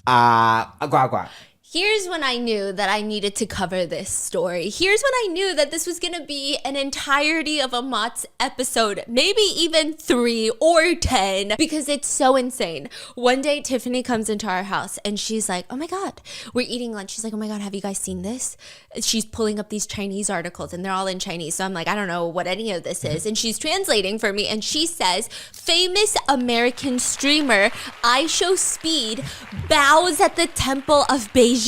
Agua. Here's when I knew that I needed to cover this story. Here's when I knew that this was going to be an entirety of a Mott's episode, maybe even 3 or 10, because it's so insane. One day, Tiffany comes into our house and she's like, oh my God, we're eating lunch. She's like, oh my God, have you guys seen this? She's pulling up these Chinese articles and they're all in Chinese. So I'm like, I don't know what any of this is. And she's translating for me and she says, famous American streamer IShowSpeed bows at the Temple of Beijing.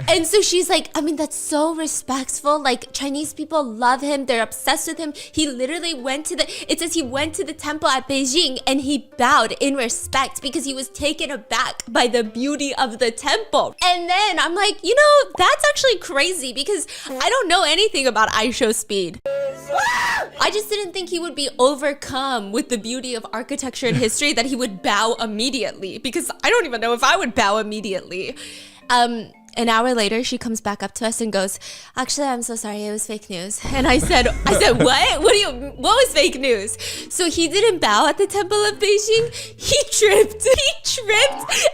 And so she's like, I mean, that's so respectful. Like, Chinese people love him. They're obsessed with him. He literally it says he went to the temple at Beijing and he bowed in respect because he was taken aback by the beauty of the temple. And then I'm like, you know, that's actually crazy because I don't know anything about IShowSpeed. I just didn't think he would be overcome with the beauty of architecture and history that he would bow immediately, because I don't even know if I would bow immediately. An hour later, she comes back up to us and goes, actually, I'm so sorry, it was fake news. And I said, what? What was fake news? So he didn't bow at the Temple of Beijing. He tripped.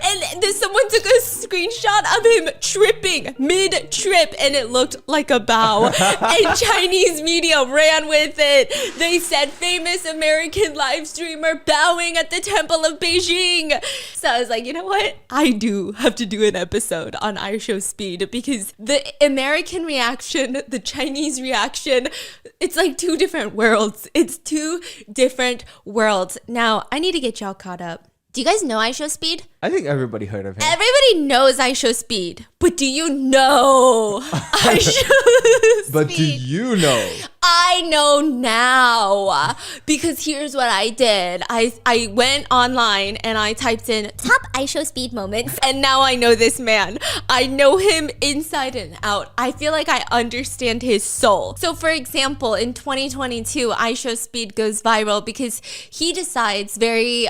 And then someone took a screenshot of him tripping mid-trip and it looked like a bow. And Chinese media ran with it. They said, famous American live streamer bowing at the Temple of Beijing. So I was like, you know what? I do have to do an episode on IShowSpeed because the American reaction, the Chinese reaction, it's like 2 different worlds. It's 2 different worlds. Now, I need to get y'all caught up. Do you guys know IShowSpeed? I think everybody heard of him. Everybody knows IShowSpeed, but do you know IShowSpeed? But do you know? I know now because here's what I did. I went online and I typed in top IShowSpeed moments and now I know this man. I know him inside and out. I feel like I understand his soul. So for example, in 2022, IShowSpeed goes viral because he decides very,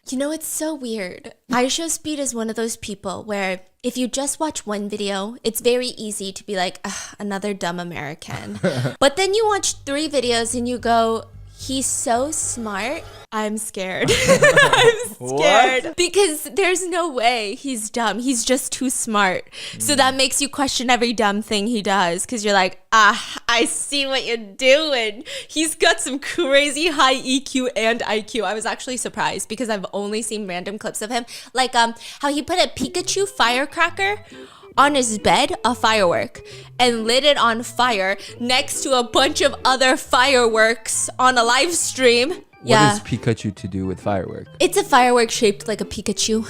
you know, it's so weird. IShowSpeed is one of those people where if you just watch one video, it's very easy to be like, another dumb American. But then you watch 3 videos and you go, he's so smart. I'm scared. I'm scared. What? Because there's no way he's dumb. He's just too smart. So that makes you question every dumb thing he does because you're like, I see what you're doing. He's got some crazy high EQ and IQ. I was actually surprised because I've only seen random clips of him. Like how he put a Pikachu firecracker on his bed, a firework, and lit it on fire next to a bunch of other fireworks on a live stream. What does Pikachu to do with fireworks? It's a firework shaped like a Pikachu.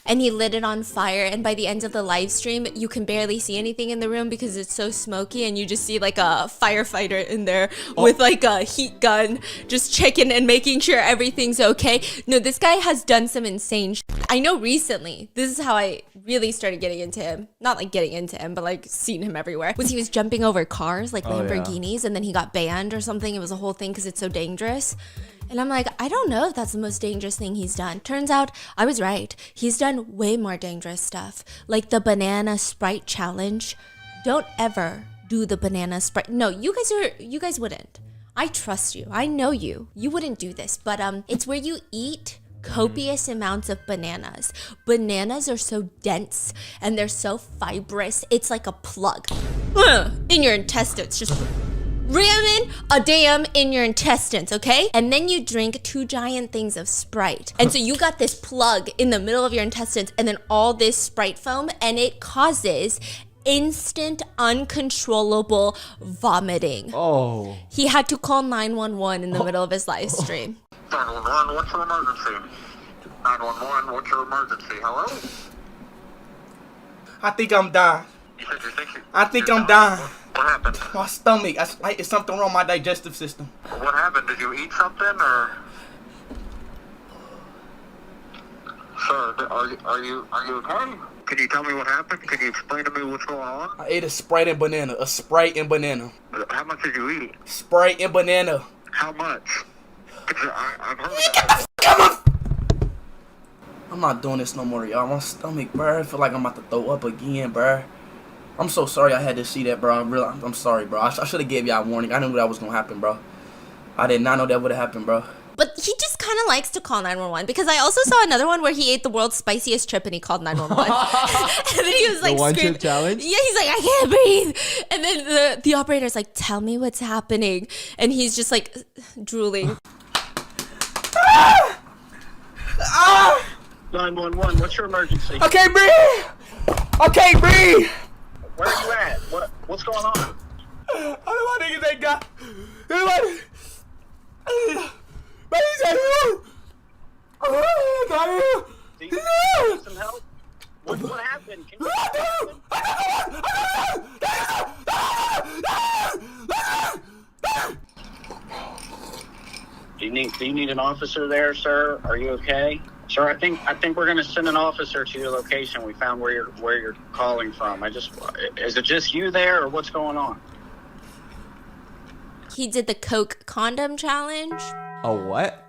And he lit it on fire, and by the end of the live stream you can barely see anything in the room because it's so smoky, and you just see like a firefighter in there with like a heat gun just checking and making sure everything's okay. No, this guy has done some insane I know recently, this is how I really started getting into him, not like getting into him, but like seeing him everywhere, was he was jumping over cars like Lamborghinis, and then he got banned or something. It was a whole thing because it's so dangerous. And I'm like, I don't know if that's the most dangerous thing he's done. Turns out I was right. He's done way more dangerous stuff, like the banana Sprite challenge. Don't ever do the banana Sprite. No, you guys wouldn't. I trust you. I know you. You wouldn't do this, but it's where you eat copious amounts of bananas. Bananas are so dense and they're so fibrous. It's like a plug in your intestines. Just ramming a dam in your intestines, okay? And then you drink 2 giant things of Sprite. And so you got this plug in the middle of your intestines and then all this Sprite foam, and it causes instant, uncontrollable vomiting. Oh. He had to call 911 in the middle of his live stream. 911, what's your emergency? 911, what's your emergency? Hello? I think I'm dying. You said you think you... I think I'm dying. What happened? My stomach. It's something wrong with my digestive system. What happened? Did you eat something, or... Sir, are you okay? Can you tell me what happened? Can you explain to me what's going on? I ate a Sprite and banana. A Sprite and banana. How much did you eat? Sprite and banana. How much? I've heard Get the fuck out of I'm not doing this no more, y'all. My stomach, bro. I feel like I'm about to throw up again, bro. I'm so sorry I had to see that, bro. I'm sorry, bro. I should have gave y'all a warning. I knew that was gonna happen, bro. I did not know that would have happened, bro. But he just kind of likes to call 911 because I also saw another one where he ate the world's spiciest chip and he called 911. And then he was like, the one screaming. chip challenge? Yeah, he's like, I can't breathe. And then the operator's like, tell me what's happening. And he's just like drooling. 911, what's your emergency? I can't breathe. I can't breathe. Where are you at? What's going on? I don't know why niggas ain't got. Anybody? Man, he said you. Do you need some help? What happened? Can you do you need an officer there, sir? Are you okay? Sir, I think we're gonna send an officer to your location. We found where you're calling from. Is it just you there or what's going on? He did the Coke condom challenge. A what?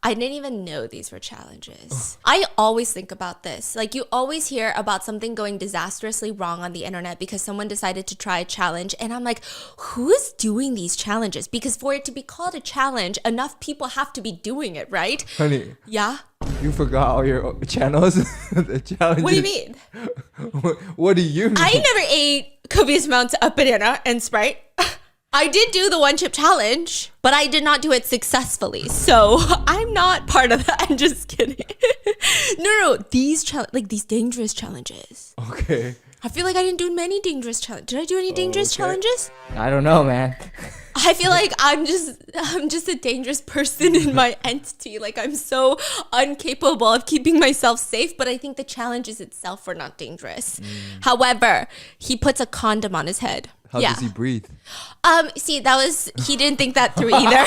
I didn't even know these were challenges. I always think about this. Like, you always hear about something going disastrously wrong on the internet because someone decided to try a challenge. And I'm like, who's doing these challenges? Because for it to be called a challenge, enough people have to be doing it, right? Honey, Yeah? you forgot all your channels? The challenges. What do you mean? What do you mean? I never ate copious amounts of banana and Sprite. I did do the one chip challenge, but I did not do it successfully. So I'm not part of that. I'm just kidding. No. These these dangerous challenges. Okay. I feel like I didn't do many dangerous challenges. Did I do any dangerous challenges? I don't know, man. I feel like I'm just a dangerous person in my entity. Like, I'm so incapable of keeping myself safe, but I think the challenges itself were not dangerous. However, he puts a condom on his head. How does he breathe? See, he didn't think that through either.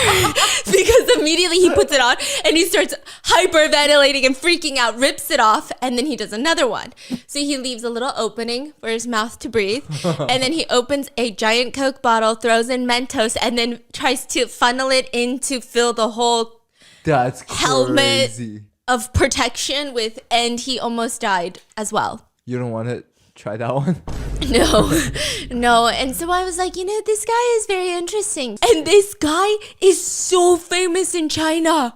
Because immediately he puts it on and he starts hyperventilating and freaking out, rips it off, and then he does another one. So he leaves a little opening for his mouth to breathe, and then he opens a giant Coke bottle, throws in Mentos, and then tries to funnel it in to fill the whole That's helmet crazy. of protection with, and he almost died as well. You don't want to try that one? No. And so I was like, this guy is very interesting. And this guy is so famous in China.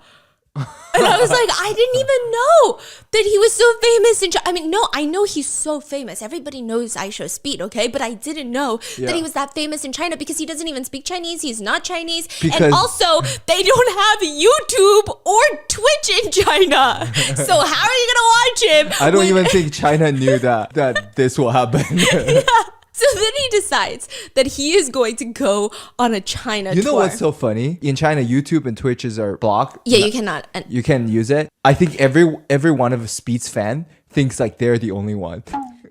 And I was like, I didn't even know that he was so famous in China. I mean, no, I know he's so famous. Everybody knows IShowSpeed, okay? But I didn't know that he was that famous in China because he doesn't even speak Chinese. He's not Chinese. And also, they don't have YouTube or Twitch in China. So how are you going to watch him? I don't even think China knew that this will happen. Yeah. So then he decides that he is going to go on a China tour. You know what's so funny? In China, YouTube and Twitches are blocked. Yeah, you cannot. You can use it. I think every one of Speed's fan thinks like they're the only one.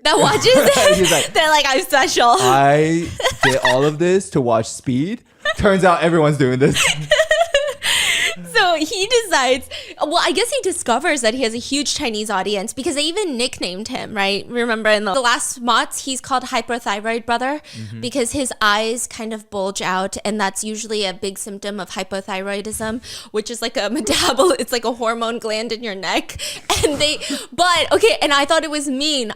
That watches it? He's like, they're like, I'm special. I did all of this to watch Speed. Turns out everyone's doing this. So he decides, well, I guess he discovers that he has a huge Chinese audience because they even nicknamed him, right? Remember in the last Mots, he's called Hyperthyroid Brother because his eyes kind of bulge out, and that's usually a big symptom of hypothyroidism, which is like a it's like a hormone gland in your neck. And and I thought it was mean.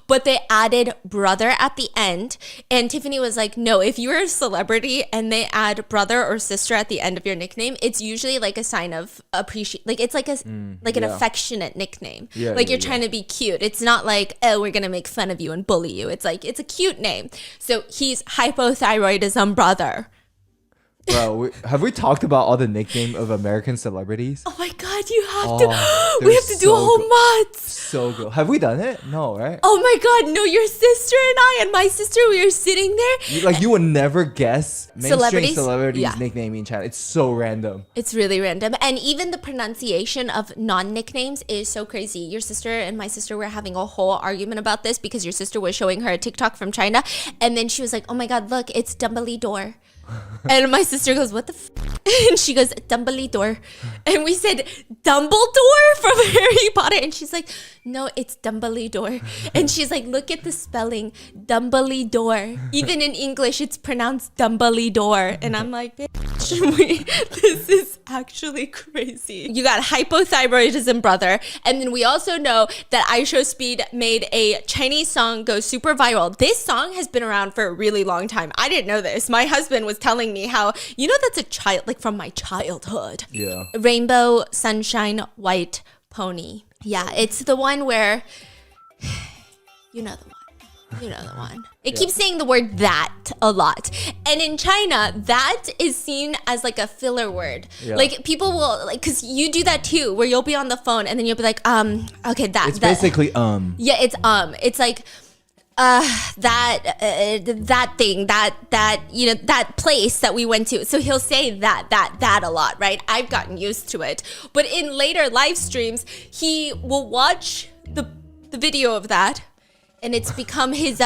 But they added brother at the end. And Tiffany was like, no, if you're a celebrity and they add brother or sister at the end of your nickname, it's usually like a sign of appreciation. Like, it's like an affectionate nickname. Yeah, like, you're trying to be cute. It's not like, oh, we're going to make fun of you and bully you. It's like, it's a cute name. So he's hypothyroidism brother. Bro, have we talked about all the nickname of American celebrities? Oh my God, you have to. We have to do so a whole good. month. So good. Have we done it? No, right? Oh my God, no, your sister and I and my sister, we were sitting there. You would never guess mainstream celebrities Yeah. nickname in China. It's so random. It's really random. And even the pronunciation of non-nicknames is so crazy. Your sister and my sister were having a whole argument about this because your sister was showing her a TikTok from China. And then she was like, oh my God, look, it's Dumbledore. And my sister goes, what the And she goes, Dumbledore. And we said, Dumbledore from Harry Potter. And she's like, no, it's Dumbledore. And she's like, look at the spelling, Dumbledore. Even in English, it's pronounced Dumbledore. And I'm like, bitch, this is actually crazy. You got hypothyroidism, brother. And then we also know that IShowSpeed made a Chinese song go super viral. This song has been around for a really long time. I didn't know this. My husband was telling me how, you know, that's a child, like from my childhood. Yeah. Rainbow Sunshine White Pony. Yeah, it's the one where, you know the one. You know the one. It keeps saying the word that a lot. And in China, that is seen as like a filler word. Yeah. Like people will, like, because you do that too, where you'll be on the phone and then you'll be like, okay, that. It's basically, Yeah, it's like, that thing, that, you know, that place that we went to. So he'll say that a lot, right? I've gotten used to it. But in later live streams, he will watch the video of that. And it's become his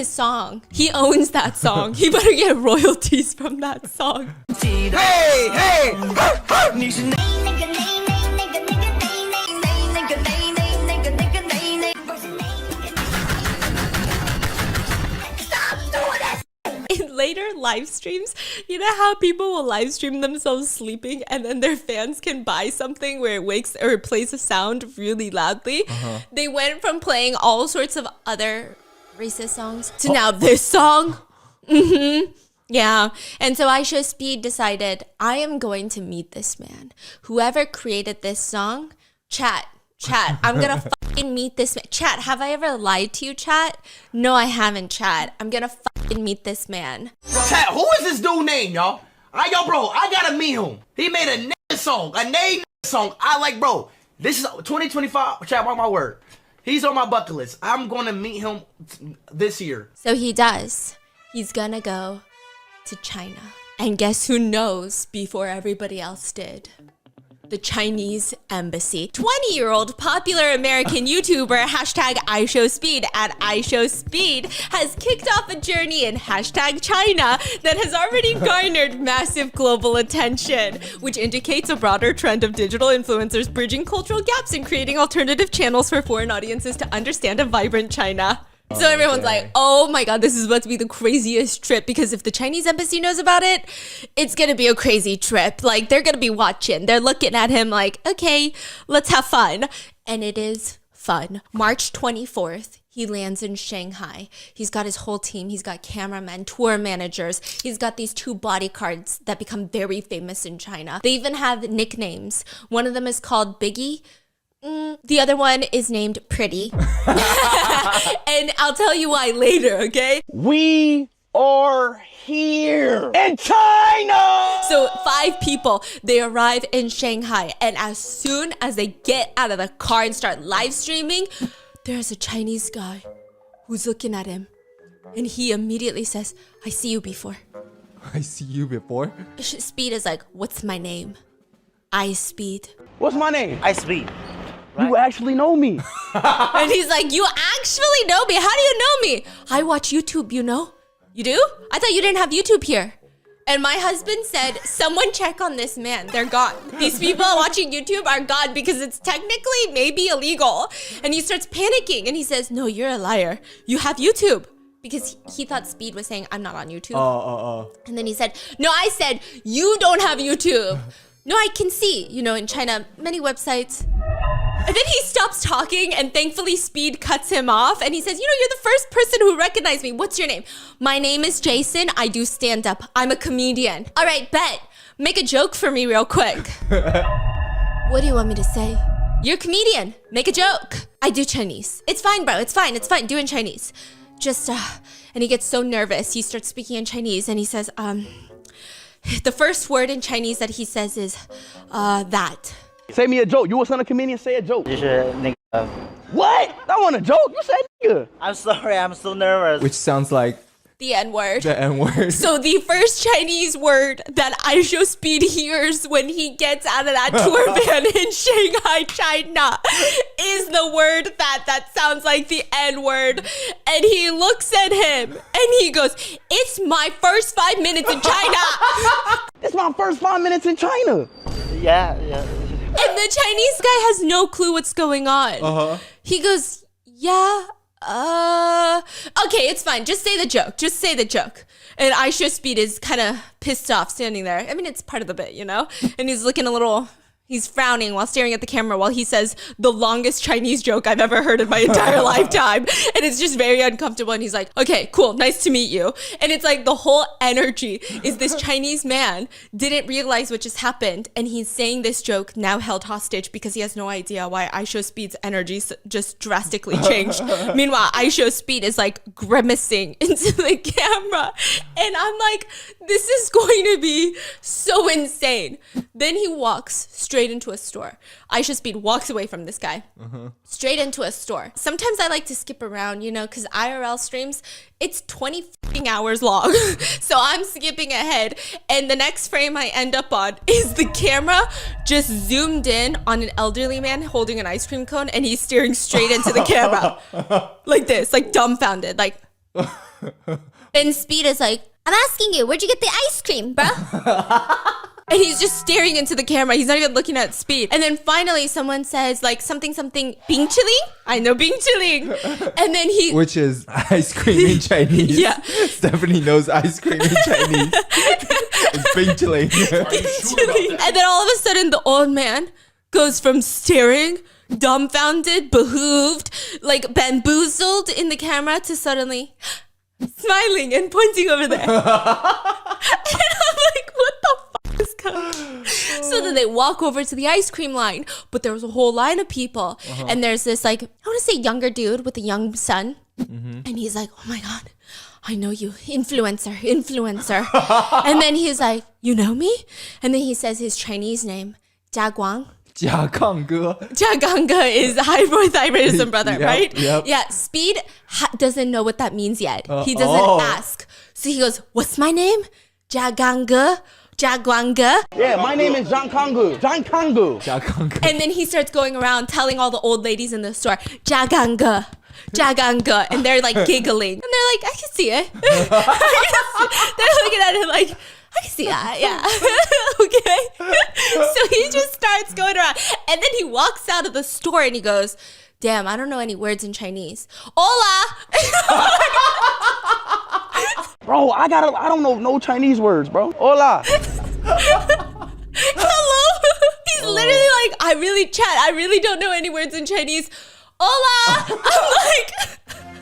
song. He owns that song. He better get royalties from that song. Hey! In later live streams, you know how people will live stream themselves sleeping and then their fans can buy something where it wakes or it plays a sound really loudly? They went from playing all sorts of other racist songs to now this song. Yeah. And so IShowSpeed decided, I am going to meet this man. Whoever created this song, chat, I'm gonna fucking meet this man. Chat, have I ever lied to you, chat? No, I haven't, chat. I'm gonna fucking meet this man. Chat, who is this dude name, y'all? Yo, bro, I gotta meet him. He made a song, a name song. I like, bro, this is 2025. Chat, mark my word. He's on my bucket list. I'm gonna meet him this year. So he does. He's gonna go to China. And guess who knows before everybody else did? The Chinese embassy. 20-year-old popular American YouTuber hashtag IShowSpeed at IShowSpeed has kicked off a journey in hashtag China that has already garnered massive global attention, which indicates a broader trend of digital influencers bridging cultural gaps and creating alternative channels for foreign audiences to understand a vibrant China. So everyone's like, oh my God, this is about to be the craziest trip, because if the Chinese embassy knows about it, it's going to be a crazy trip. Like, they're going to be watching. They're looking at him like, okay, let's have fun. And it is fun. March 24th, he lands in Shanghai. He's got his whole team. He's got cameramen, tour managers. He's got these 2 bodyguards that become very famous in China. They even have nicknames. One of them is called Biggie. The other one is named Pretty. And I'll tell you why later, okay? We are here in China! So 5 people, they arrive in Shanghai, and as soon as they get out of the car and start live streaming, there's a Chinese guy who's looking at him. And he immediately says, I see you before. I see you before. Speed is like, what's my name? ISpeed. What's my name? IShowSpeed. You actually know me. And he's like, you actually know me? How do you know me? I watch YouTube, you know? You do? I thought you didn't have YouTube here. And my husband said, someone check on this man. They're gone. These people watching YouTube are gone because it's technically maybe illegal. And he starts panicking and he says, no, you're a liar. You have YouTube. Because he thought Speed was saying, I'm not on YouTube. And then he said, no, I said, you don't have YouTube. No, I can see, you know, in China, many websites. And then he stops talking, and thankfully Speed cuts him off, and he says, you know, you're the first person who recognized me. What's your name? My name is Jason. I do stand-up. I'm a comedian. All right, bet. Make a joke for me real quick. What do you want me to say? You're a comedian. Make a joke. I do Chinese. It's fine, bro. It's fine. It's fine. Do it in Chinese. Just, and he gets so nervous. He starts speaking in Chinese, and he says, the first word in Chinese that he says is, that. Say me a joke. You was on a comedian, say a joke. 就是那个 What? That wasn't a joke. You said nigga. I'm sorry, I'm so nervous. Which sounds like The N-word. the N-word. So the first Chinese word that IShowSpeed hears when he gets out of that tour van in Shanghai, China, is the word that sounds like the N-word. And he looks at him and he goes, it's my first 5 minutes in China. It's my first 5 minutes in China. Yeah, yeah. the Chinese guy has no clue what's going on. He goes, yeah, okay, it's fine. Just say the joke. Just say the joke. And IShowSpeed is kind of pissed off standing there. I mean, it's part of the bit, you know? And he's looking a little... He's frowning while staring at the camera while he says the longest Chinese joke I've ever heard in my entire lifetime. And it's just very uncomfortable. And he's like, okay, cool. Nice to meet you. And it's like the whole energy is this Chinese man didn't realize what just happened. And he's saying this joke now held hostage because he has no idea why IShowSpeed's energy just drastically changed. Meanwhile, IShowSpeed is like grimacing into the camera. And I'm like, this is going to be so insane. Then he walks straight into a store. IShowSpeed walks away from this guy. Straight into a store. Sometimes I like to skip around, you know, because IRL streams, it's 20 fucking hours long. So I'm skipping ahead. And the next frame I end up on is the camera just zoomed in on an elderly man holding an ice cream cone, and he's staring straight into the camera. Like this, like dumbfounded. Like, and Speed is like, I'm asking you, where'd you get the ice cream, bro? And he's just staring into the camera. He's not even looking at Speed. And then finally someone says like something, Bing Chiling? I know Bing Chiling. And then he... Which is ice cream in Chinese. Yeah. Stephanie knows ice cream in Chinese. It's Bing Chiling. And then all of a sudden the old man goes from staring, dumbfounded, behooved, like bamboozled in the camera to suddenly smiling and pointing over there. And I'm like, what the fuck is coming? So then they walk over to the ice cream line, but there was a whole line of people. And there's this like, I want to say younger dude with a young son. And he's like, oh my God, I know you, influencer. And then he's like, you know me? And then he says his Chinese name, Jia Guang. Jia Jia is hypothyroidism brother, Yep, right? yep. Yeah, Speed doesn't know what that means yet. He doesn't ask. So he goes, what's my name? Jia Guangge. Yeah, my name is Zhang Kanggu. And then he starts going around telling all the old ladies in the store, Jia Guangge. And they're like giggling. And they're like, I can see it. They're looking at him like, I can see that, yeah. Okay. So he just starts going around. And then he walks out of the store and he goes, damn, I don't know any words in Chinese. Hola! Bro, I don't know no Chinese words, bro. Hola. Hello? He's literally like, I really don't know any words in Chinese. Hola! I'm like...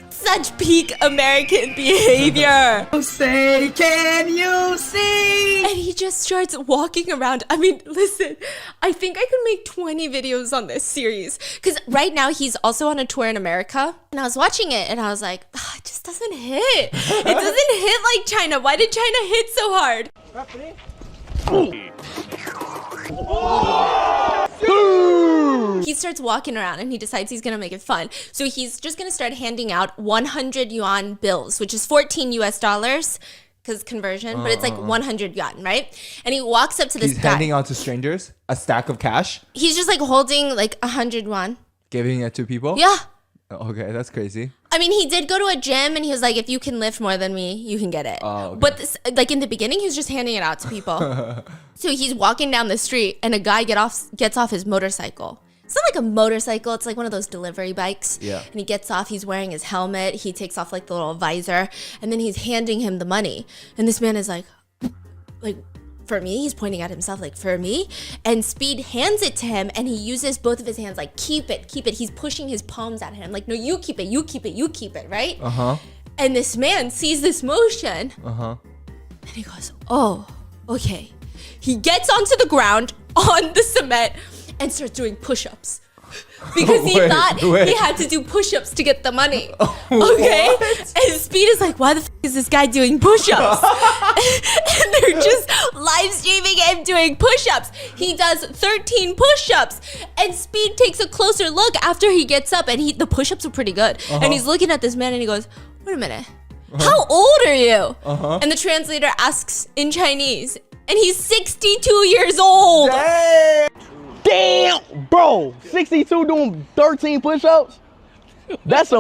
Such peak American behavior. Say, can you see? And he just starts walking around. I mean, listen, I think I could make 20 videos on this series. Because right now he's also on a tour in America. And I was watching it and I was like, it just doesn't hit. It doesn't hit like China. Why did China hit so hard? He starts walking around and he decides he's gonna make it fun. So he's just gonna start handing out 100 yuan bills, which is 14 US dollars, because conversion, but it's like 100 yuan, right? And he walks up to this He's guy. handing out to strangers a stack of cash, He's just like holding like 100 yuan. giving it to people. Yeah. Okay, that's crazy. I mean, he did go to a gym and he was like, if you can lift more than me, you can get it. Oh, okay. But this, like in the beginning, he was just handing it out to people. So he's walking down the street and a guy gets off his motorcycle. It's not like a motorcycle. It's like one of those delivery bikes. Yeah. And he gets off. He's wearing his helmet. He takes off like the little visor. And then he's handing him the money. And this man is like, for me? He's pointing at himself like, for me? And Speed hands it to him and he uses both of his hands like, keep it. He's pushing his palms at him like, no, you keep it, right? And this man sees this motion. And he goes, oh, okay. He gets onto the ground on the cement and starts doing push-ups. Because he thought he had to do push-ups to get the money. Okay? And Speed is like, why the f is this guy doing push-ups? And they're just live streaming him doing push-ups. He does 13 push-ups. And Speed takes a closer look after he gets up and the push-ups are pretty good. And he's looking at this man and he goes, wait a minute. How old are you? And the translator asks in Chinese. And he's 62 years old. Damn, bro. 62 doing 13 push-ups? That's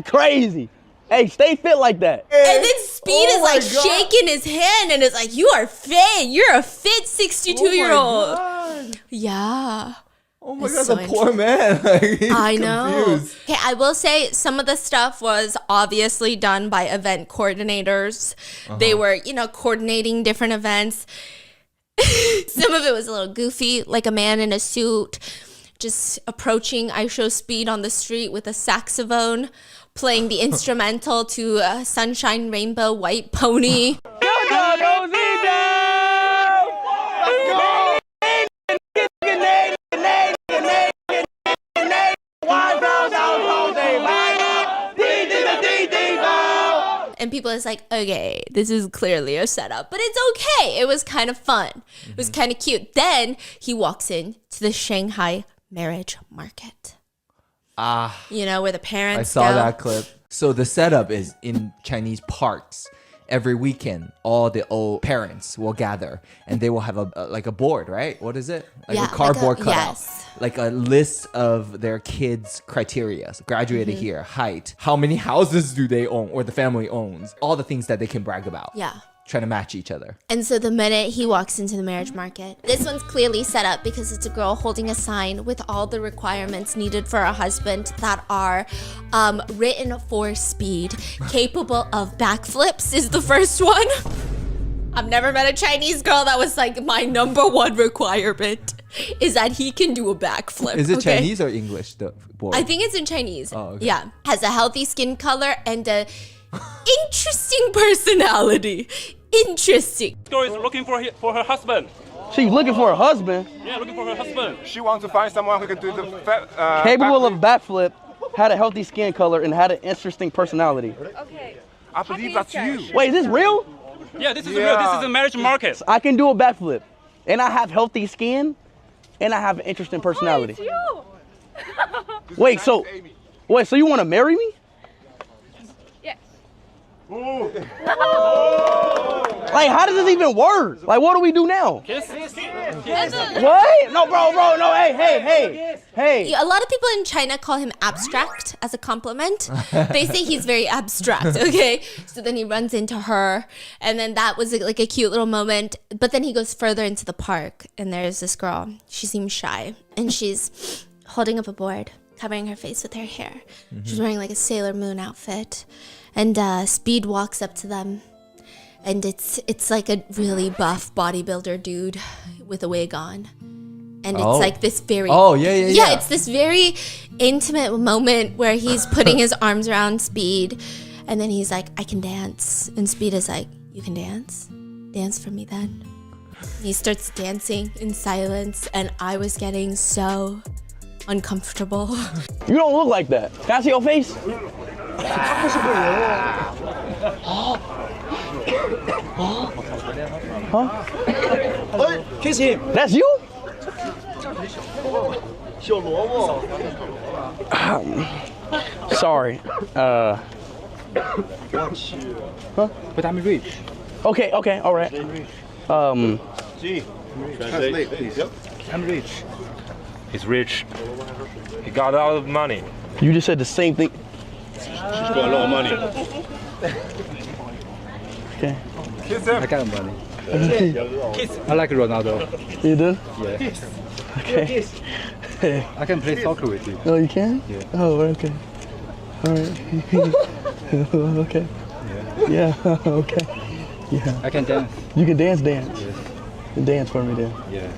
crazy. Hey, stay fit like that. And then Speed is like shaking his hand and is like, you are fit. You're a fit 62-year-old. Yeah. Oh my It's god, so the poor man. Like, he's I know. confused. Okay, I will say some of the stuff was obviously done by event coordinators. They were, coordinating different events. Some of it was a little goofy, like a man in a suit just approaching IShowSpeed on the street with a saxophone, playing the instrumental to Sunshine Rainbow White Pony. And people is like, okay, this is clearly a setup, but it's okay. It was kind of fun. It was kind of cute. Then he walks in to the Shanghai marriage market. Where the parents I saw go. that clip. So the setup is in Chinese parks. Every weekend, all the old parents will gather and they will have a board, right? What is it? Like Yeah, a cardboard like a- cutout. yes. Like a list of their kids' criteria. So graduated here, height, how many houses do they own or the family owns. All the things that they can brag about. Yeah. Trying to match each other. And so the minute he walks into the marriage market, this one's clearly set up because it's a girl holding a sign with all the requirements needed for a husband that are written for speed. Capable of backflips is the first one. I've never met a Chinese girl that was like, my number one requirement is that he can do a backflip. Is it okay? Chinese or English, the board? I think it's in Chinese. Oh, okay. Yeah. Has a healthy skin color and a interesting personality. Interesting. Girl is looking for her husband. She's looking for a husband Yeah, looking for her husband. She wants to find someone who can do the capable of backflip, had a healthy skin color, and had an interesting personality. I believe that's you. Wait, is this real? Yeah, this is real. This is a marriage market. I can do a backflip, and I have healthy skin, and I have an interesting personality. Wait, so you want to marry me? Like, how does this even work? Like, what do we do now? Kiss. What? No, bro, no, hey. A lot of people in China call him abstract as a compliment. They say he's very abstract, okay? So then he runs into her, and then that was like a cute little moment. But then he goes further into the park, and there's this girl. She seems shy, and she's holding up a board, covering her face with her hair. She's wearing like a Sailor Moon outfit. And Speed walks up to them, and it's like a really buff bodybuilder dude with a wig on. And it's like this very... Oh, yeah. Yeah, it's this very intimate moment where he's putting his arms around Speed, and then he's like, I can dance. And Speed is like, you can dance? Dance for me then. And he starts dancing in silence, and I was getting so uncomfortable. You don't look like that. Can I see your face? Huh? Kiss him. That's you? Sorry. But I'm rich. Okay, all right. Translate, please. I'm rich. He's rich. He got a lot of money. You just said the same thing. She's got a lot of money. Okay. Kiss him. I got money. I like Ronaldo. You do? Yeah. Okay. I can play soccer with you. Oh, you can? Yeah. Oh, okay. All right. Okay. Yeah. Okay. Yeah. I can dance. You can dance. Yes. Dance for me then. Yeah.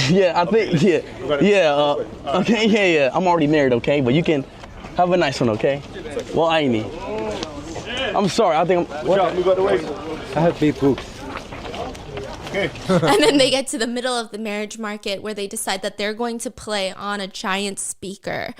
Yeah, I think, okay, yeah. I'm already married, okay? But you can have a nice one, okay? Well, I ain't. I'm sorry, I think I'm, what? Move out the way. I have big boobs. And then they get to the middle of the marriage market where they decide that they're going to play on a giant speaker,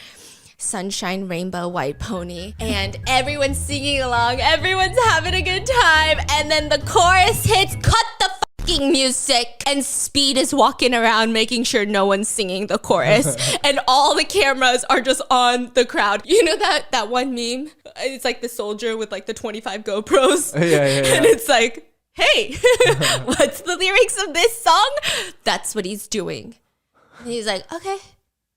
Sunshine Rainbow White Pony. And everyone's singing along, everyone's having a good time. And then the chorus hits, cut the fucking music. And Speed is walking around making sure no one's singing the chorus. And all the cameras are just on the crowd. You know that one meme? It's like the soldier with like the 25 GoPros. Yeah. And it's like, hey, what's the lyrics of this song? That's what he's doing. And he's like, okay,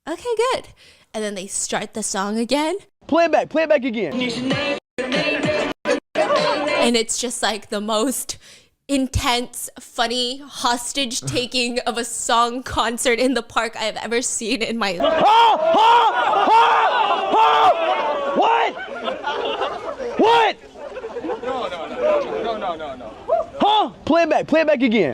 good. And then they start the song again. Play it back again. And it's just like the most intense, funny, hostage taking of a song concert in the park I've ever seen in my life. What? What? No. Huh? Play it back again.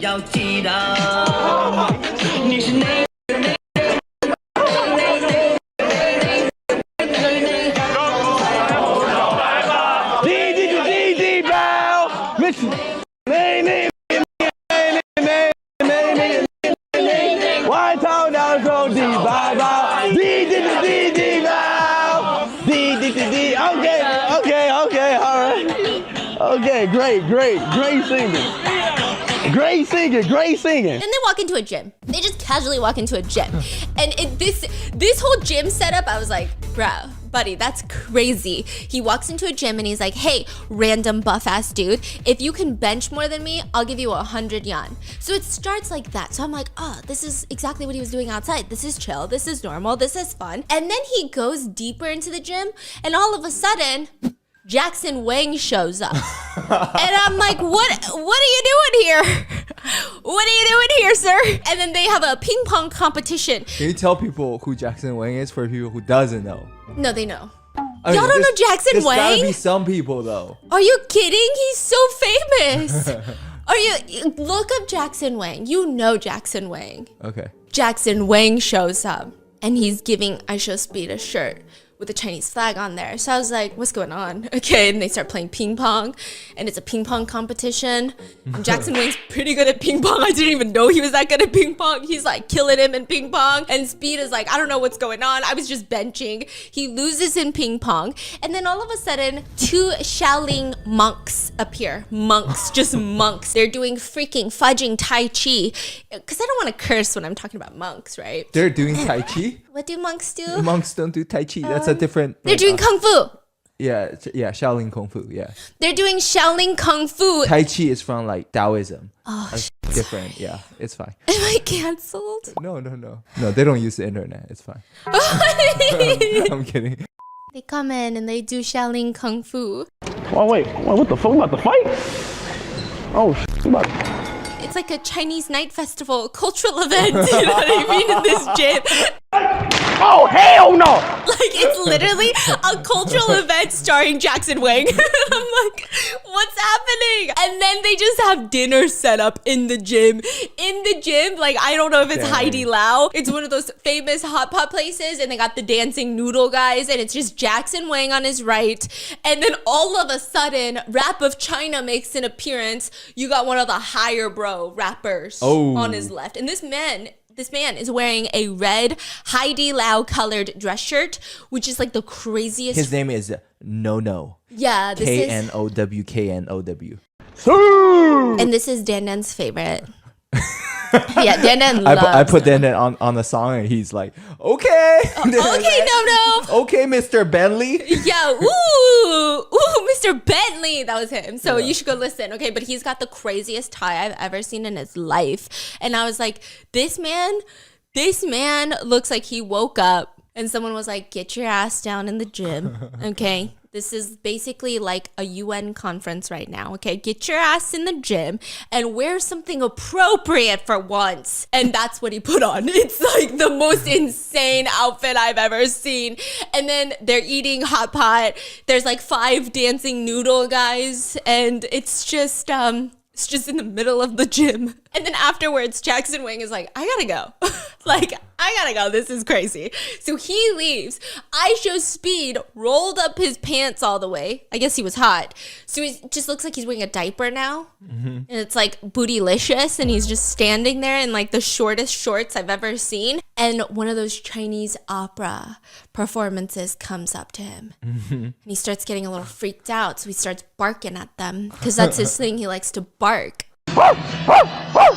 Okay, great singing. Then they walk into a gym. They just casually walk into a gym. And this whole gym setup, I was like, bro, buddy, that's crazy. He walks into a gym and he's like, hey, random buff ass dude, if you can bench more than me, I'll give you 100 yuan. So it starts like that. So I'm like, oh, this is exactly what he was doing outside. This is chill. This is normal. This is fun. And then he goes deeper into the gym and all of a sudden, Jackson Wang shows up. And I'm like, what are you doing here? What are you doing here, sir? And then they have a ping pong competition. Can you tell people who Jackson Wang is for people who doesn't know? No, they know. I mean, Y'all don't know Jackson there's Wang? gotta be some people though. Are you kidding? He's so famous. Look up Jackson Wang. You know Jackson Wang. Okay. Jackson Wang shows up and he's giving IShowSpeed a shirt with a Chinese flag on there. So I was like, what's going on? Okay, and they start playing ping pong, and it's a ping pong competition. And Jackson Wang's pretty good at ping pong. I didn't even know he was that good at ping pong. He's like killing him in ping pong. And Speed is like, I don't know what's going on. I was just benching. He loses in ping pong. And then all of a sudden, 2 Shaolin monks appear. Monks, just monks. They're doing freaking fudging Tai Chi. Because I don't want to curse when I'm talking about monks, right? They're doing Tai Chi? What do monks do? Monks don't do Tai Chi. That's a different... They're doing Kung Fu. Yeah, Shaolin Kung Fu, yeah. They're doing Shaolin Kung Fu. Tai Chi is from like Taoism. Oh, That's different, yeah. It's fine. Am I canceled? No. No, they don't use the internet. It's fine. I'm kidding. They come in and they do Shaolin Kung Fu. Oh, wait, what the fuck? We about to fight? Oh, It's like a Chinese night festival, cultural event, you know what I mean, in this gym. Oh, hell no! Like, it's literally a cultural event starring Jackson Wang. I'm like, what's happening? And then they just have dinner set up in the gym. In the gym, like, I don't know if it's Heidi Lau. It's one of those famous hot pot places, and they got the dancing noodle guys, and it's just Jackson Wang on his right. And then all of a sudden, Rap of China makes an appearance. You got one of the higher bro rappers on his left. And this man is wearing a red Heidi Lau colored dress shirt, which is like the craziest. His name is No. Yeah, this is Know. And this is Dan Dan's favorite. Yeah, Dan Dan loves I put Dan Dan on the song and he's like, okay. Okay, no. Okay, Mr. Bentley. Yeah, ooh, Mr. Bentley. That was him. So you should go listen. Okay, but he's got the craziest tie I've ever seen in his life. And I was like, this man looks like he woke up and someone was like, get your ass down in the gym. Okay. This is basically like a UN conference right now, okay? Get your ass in the gym and wear something appropriate for once. And that's what he put on. It's like the most insane outfit I've ever seen. And then they're eating hot pot. There's like 5 dancing noodle guys. And it's just in the middle of the gym. And then afterwards, Jackson Wang is like, I gotta go. I gotta go. This is crazy. So he leaves. IShowSpeed rolled up his pants all the way. I guess he was hot. So he just looks like he's wearing a diaper now. Mm-hmm. And it's like bootylicious. And he's just standing there in like the shortest shorts I've ever seen. And one of those Chinese opera performances comes up to him. Mm-hmm. And he starts getting a little freaked out. So he starts barking at them because that's his thing. He likes to bark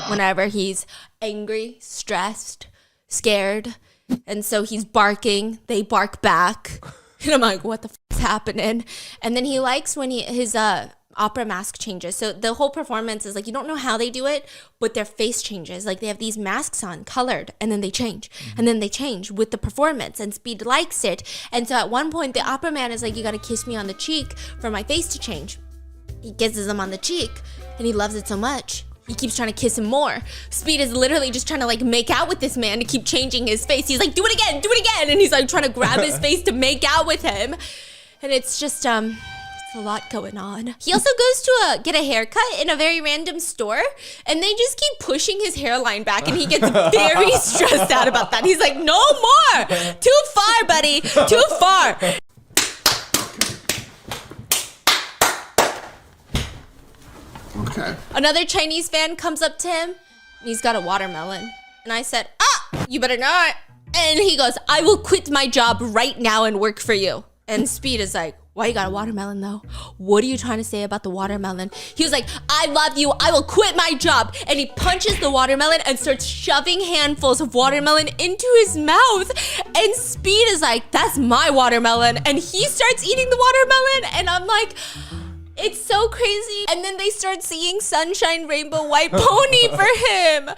whenever he's angry, stressed, scared. And so he's barking. They bark back. And I'm like, what the f is happening? And then he likes when his opera mask changes. So the whole performance is like, you don't know how they do it, but their face changes. Like they have these masks on, colored, and then they change. Mm-hmm. And then they change with the performance, and Speed likes it. And so at one point, the opera man is like, you got to kiss me on the cheek for my face to change. He kisses him on the cheek, and he loves it so much. He keeps trying to kiss him more. Speed is literally just trying to like make out with this man to keep changing his face. He's like, do it again, and he's like trying to grab his face to make out with him. And it's just, it's a lot going on. He also goes to get a haircut in a very random store, and they just keep pushing his hairline back, and he gets very stressed out about that. He's like, no more, too far, buddy, too far. Okay. Another Chinese fan comes up to him. He's got a watermelon. And I said, you better not. And he goes, I will quit my job right now and work for you. And Speed is like, why you got a watermelon though? What are you trying to say about the watermelon? He was like, I love you. I will quit my job. And he punches the watermelon and starts shoving handfuls of watermelon into his mouth. And Speed is like, that's my watermelon. And he starts eating the watermelon. And I'm like, it's so crazy. And then they start singing Sunshine Rainbow White Pony for him.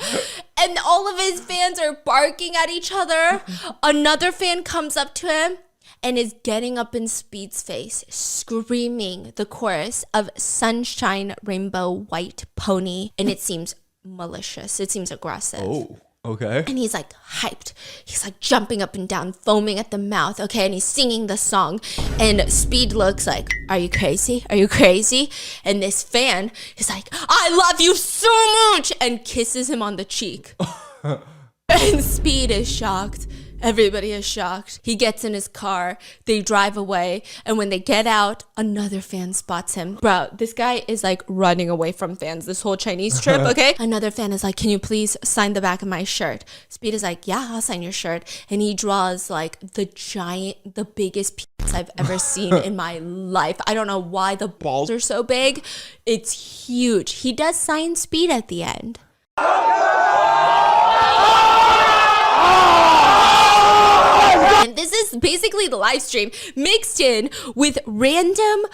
And all of his fans are barking at each other. Another fan comes up to him and is getting up in Speed's face, screaming the chorus of Sunshine Rainbow White Pony. And it seems malicious. It seems aggressive. Oh, okay. And he's like hyped. He's like jumping up and down, foaming at the mouth. Okay, and he's singing the song. And Speed looks like, are you crazy? Are you crazy? And this fan is like, I love you so much, and kisses him on the cheek. And Speed is shocked. Everybody is shocked. He gets in his car. They drive away. And when they get out, another fan spots him. Bro, this guy is like running away from fans this whole Chinese trip, okay? Another fan is like, can you please sign the back of my shirt? Speed is like, yeah, I'll sign your shirt. And he draws like the biggest piece I've ever seen in my life. I don't know why the balls are so big. It's huge. He does sign Speed at the end. And this is basically the live stream mixed in with random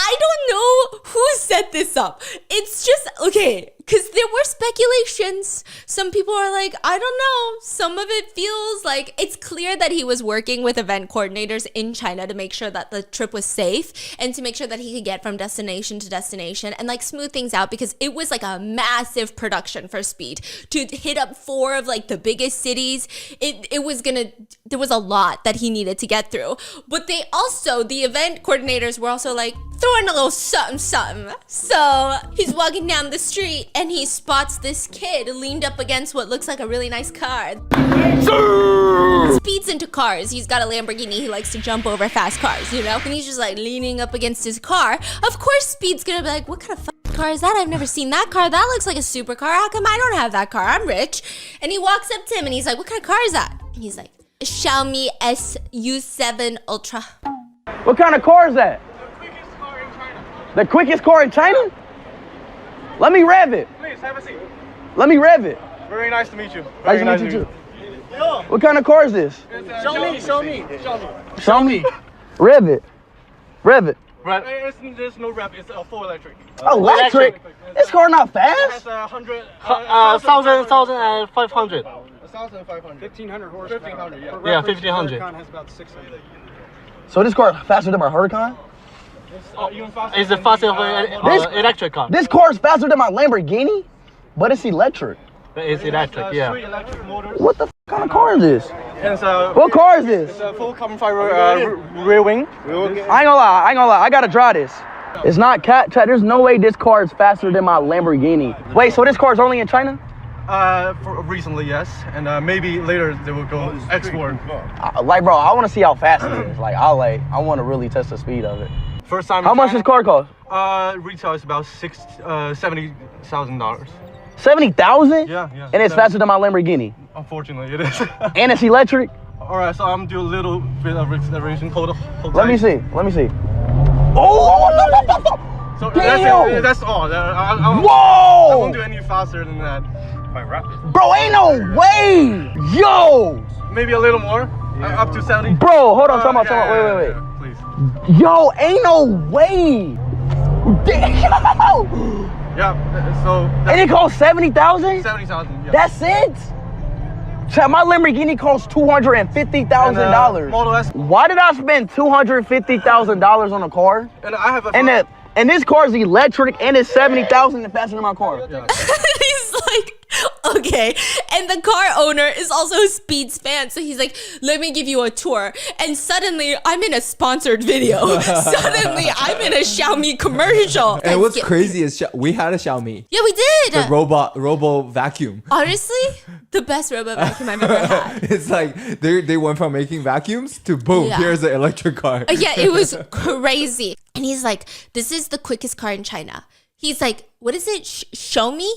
I don't know who set this up. It's just, okay, because there were speculations. Some people are like, I don't know. Some of it feels like it's clear that he was working with event coordinators in China to make sure that the trip was safe and to make sure that he could get from destination to destination and like smooth things out, because it was like a massive production for Speed to hit up 4 of like the biggest cities. There was a lot that he needed to get through. But the event coordinators were also like, throw in a little something. So he's walking down the street and he spots this kid leaned up against what looks like a really nice car. Speed's into cars. He's got a Lamborghini. He likes to jump over fast cars, you know? And he's just like leaning up against his car. Of course, Speed's gonna be like, what kind of car is that? I've never seen that car. That looks like a supercar. How come I don't have that car? I'm rich. And he walks up to him and he's like, what kind of car is that? And he's like, Xiaomi SU7 Ultra. What kind of car is that? The quickest car in China? Let me rev it. Please, have a seat. Let me rev it. Very nice to meet you. Nice to meet you too. What kind of car is this? Xiaomi. Rev it. Rev it. There's no rev. It's a full electric. Electric? This car not fast? It has 1,500. 1,500 horsepower. 1,500, yeah. Yeah, 1,500. Huracan has about 600. So this car faster than my Huracan? It's the fastest electric car. This car is faster than my Lamborghini, but it's electric. It's electric, yeah. 3 electric motors. What the kind of car is this? What car is this? It's a full carbon fiber rear wing. I ain't gonna lie. I gotta drive this. It's not cat. There's no way this car is faster than my Lamborghini. Wait, so this car is only in China? Recently, yes, and maybe later they will go export. Like, bro, I want to see how fast it is. Like, I want to really test the speed of it. First time. How much does this car cost? Retail is about $70,000. 70,000? Yeah. And it's faster than my Lamborghini. Unfortunately, it is. And it's electric. All right, so I'm doing a little bit of acceleration. Hold Let me see. Oh! So damn! That's all. Whoa! I won't do any faster than that. Quite rapid. Bro, ain't no way! Yo! Maybe a little more. Up to 70. Bro, hold on. Time out. Wait. Please. Yo, ain't no way! Damn! Yeah, so... And it costs 70,000? 70,000, yeah. That's it? Chat, my Lamborghini cost $250,000. Model S. Why did I spend $250,000 on a car? And I have a. And this car is electric and it's $70,000 faster than my car. Yeah. He's like, okay. And the car owner is also Speed's fan. So he's like, let me give you a tour. And suddenly I'm in a sponsored video. Suddenly I'm in a Xiaomi commercial. And what's crazy is we had a Xiaomi. Yeah, we did. The robo vacuum. Honestly, the best robot vacuum I've ever had. It's like they went from making vacuums to boom, Yeah. here's an electric car. Yeah, it was crazy. And he's like, this is the quickest car in China. He's like, what is it? Show me?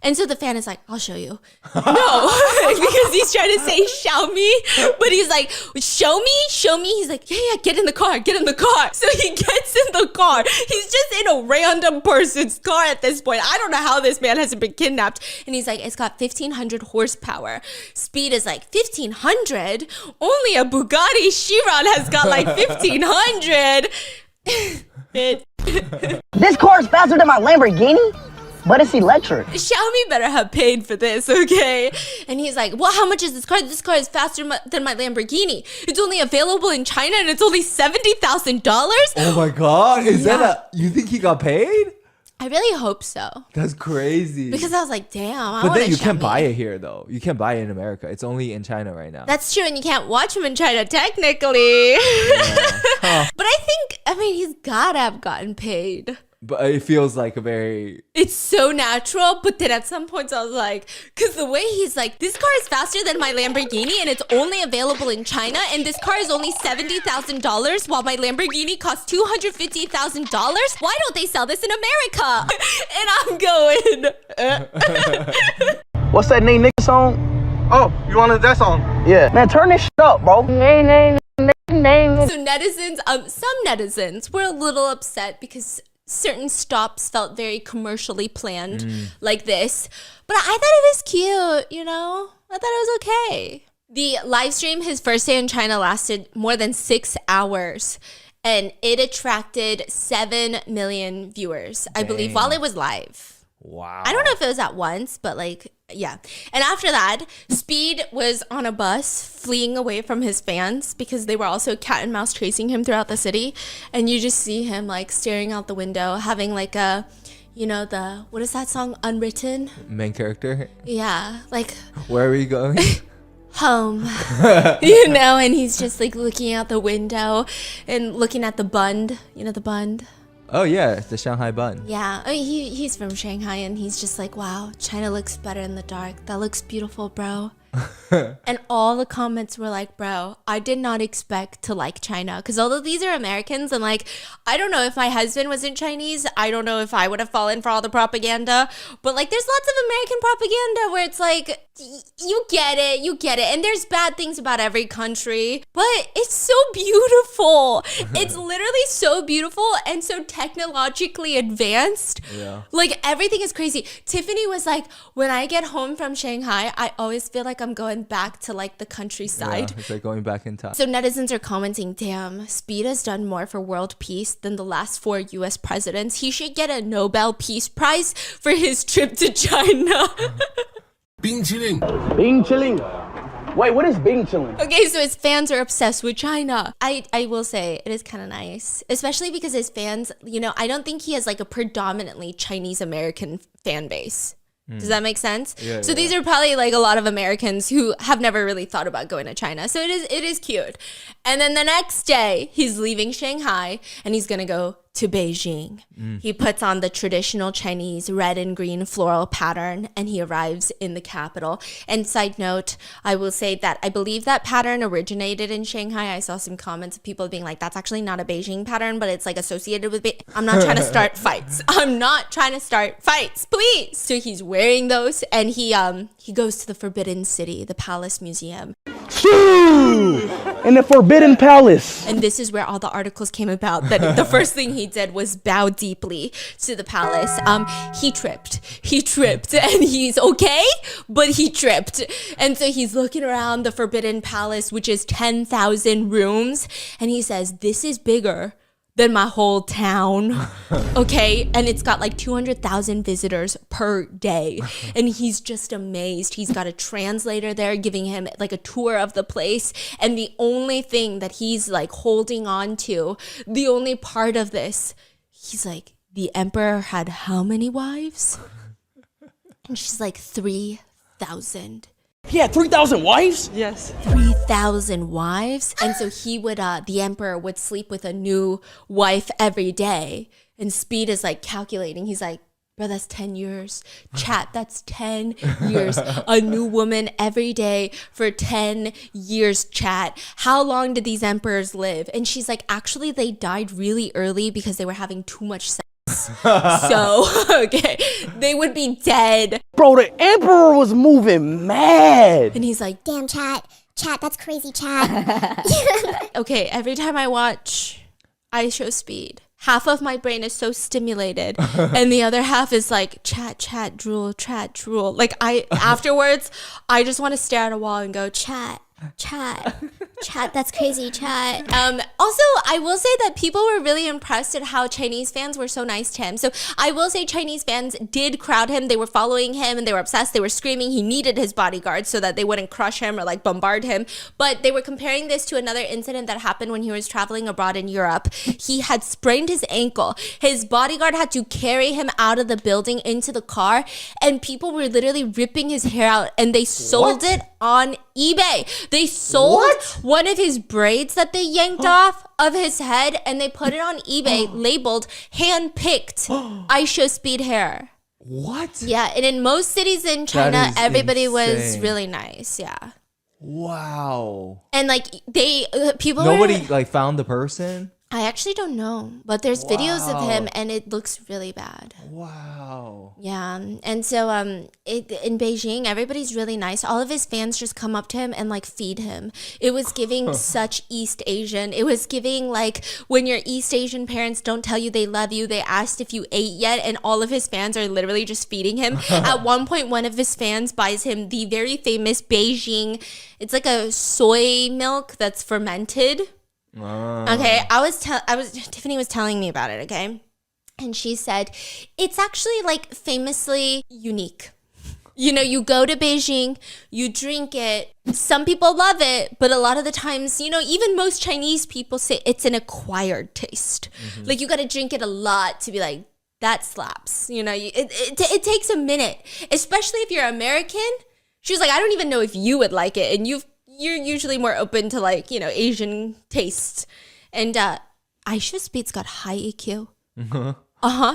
And so the fan is like, I'll show you. No, because he's trying to say Xiaomi, but he's like, show me. He's like, yeah, get in the car. So he gets in the car. He's just in a random person's car at this point. I don't know how this man hasn't been kidnapped. And he's like, it's got 1,500 horsepower. Speed is like, 1,500? Only a Bugatti Chiron has got like 1,500. This car is faster than my Lamborghini, but it's electric. Xiaomi better have paid for this, okay? And he's like, well, how much is this car? This car is faster than my Lamborghini. It's only available in China and it's only $70,000. Oh my God. You think he got paid? I really hope so. That's crazy. Because I was like, damn, But then you can't buy it here though. You can't buy it in America. It's only in China right now. That's true, and you can't watch him in China technically. Yeah. But I mean, he's gotta have gotten paid. But it feels like a very... It's so natural, but then at some points I was like, because the way he's like, this car is faster than my Lamborghini and it's only available in China, and this car is only $70,000 while my Lamborghini costs $250,000. Why don't they sell this in America? And I'm going, What's that name nigga song? Oh, you wanted that song? Yeah. Man, turn this shit up, bro. So netizens, some netizens were a little upset because certain stops felt very commercially planned like this. But I thought it was cute, you know? I thought it was okay. The live stream, his first day in China, lasted more than 6 hours. And it attracted 7 million viewers, I believe, while it was live. Wow. I don't know if it was at once, but like, yeah. And after that, Speed was on a bus fleeing away from his fans because they were also cat and mouse chasing him throughout the city. And you just see him like staring out the window, having like a, you know, what is that song? Unwritten? Main character? Yeah. Like, where are we going? home. You know, and he's just like looking out the window and looking at the bund. You know, the bund? Oh yeah, the Shanghai bun. Yeah, I mean, he's from Shanghai and he's just like, wow, China looks better in the dark. That looks beautiful, bro. And all the comments were like, bro, I did not expect to like China. Because although these are Americans, and like, I don't know if my husband wasn't Chinese, I don't know if I would have fallen for all the propaganda. But like, there's lots of American propaganda where it's like, you get it. And there's bad things about every country, but it's so beautiful. It's literally so beautiful and so technologically advanced. Yeah. Like, everything is crazy. Tiffany was like, when I get home from Shanghai, I always feel like I'm going back to like the countryside. Yeah, it's like going back in time. So netizens are commenting, damn, Speed has done more for world peace than the last 4 US presidents. He should get a Nobel Peace Prize for his trip to China. Bing chilling. Bing chilling. Wait, what is Bing chilling? Okay, so his fans are obsessed with China. I will say it is kind of nice, especially because his fans, you know, I don't think he has like a predominantly Chinese American fan base. Does that make sense? Yeah, so yeah. these are probably like a lot of Americans who have never really thought about going to China. So it is cute. And then the next day, he's leaving Shanghai and he's going to go to Beijing. He puts on the traditional Chinese red and green floral pattern and he arrives in the capital. And side note, I will say that I believe that pattern originated in Shanghai. I saw some comments of people being like, that's actually not a Beijing pattern, but it's like associated with I'm not trying to start fights. I'm not trying to start fights, please. So he's wearing those and he goes to the Forbidden City, the Palace Museum. In the Forbidden Palace. And this is where all the articles came about. That the first thing he did was bow deeply to the palace. He tripped, and he's okay, but he tripped. And so he's looking around the Forbidden Palace, which is 10,000 rooms, and he says, "This is bigger than my whole town. Okay, and it's got like 200,000 visitors per day, and he's just amazed. He's got a translator there giving him like a tour of the place, and the only thing that he's like holding on to, the only part of this, he's like, the emperor had how many wives? And she's like 3,000. He had 3,000 wives? Yes. 3,000 wives. And so he would, the emperor would sleep with a new wife every day. And Speed is like calculating. He's like, bro, that's 10 years. Chat, that's 10 years. A new woman every day for 10 years, chat. How long did these emperors live? And she's like, actually, they died really early because they were having too much sex. So, okay, they would be dead. Bro, the emperor was moving mad. And he's like, damn, chat, that's crazy, chat. Okay, every time I watch IShowSpeed, half of my brain is so stimulated and the other half is like chat, drool. Like afterwards, I just want to stare at a wall and go, chat, that's crazy, chat. Also, I will say that people were really impressed at how Chinese fans were so nice to him. So I will say Chinese fans did crowd him. They were following him and they were obsessed. They were screaming. He needed his bodyguards so that they wouldn't crush him or like bombard him. But they were comparing this to another incident that happened when he was traveling abroad in Europe. He had sprained his ankle. His bodyguard had to carry him out of the building into the car, and people were literally ripping his hair out, and they sold it on eBay. They sold one of his braids that they yanked off of his head, and they put it on eBay labeled hand-picked IShowSpeed hair. What? Yeah, and in most cities in China, everybody was insane. really nice. Yeah. Wow. And like people Nobody were, like found the person? I actually don't know, but there's videos of him and it looks really bad. Wow. Yeah, and so in Beijing, everybody's really nice. All of his fans just come up to him and like feed him. It was giving such East Asian. It was giving like when your East Asian parents don't tell you they love you, they asked if you ate yet, and all of his fans are literally just feeding him. At one point, one of his fans buys him the very famous Beijing, it's like a soy milk that's fermented. Okay, Tiffany was telling me about it, okay? And she said, it's actually like famously unique. You know, you go to Beijing, you drink it. Some people love it, but a lot of the times, you know, even most Chinese people say it's an acquired taste. Like you got to drink it a lot to be like, that slaps. You know, it takes a minute, especially if you're American. She was like, I don't even know if you would like it. And you're usually more open to like, you know, Asian tastes. And IShowSpeed's got high EQ.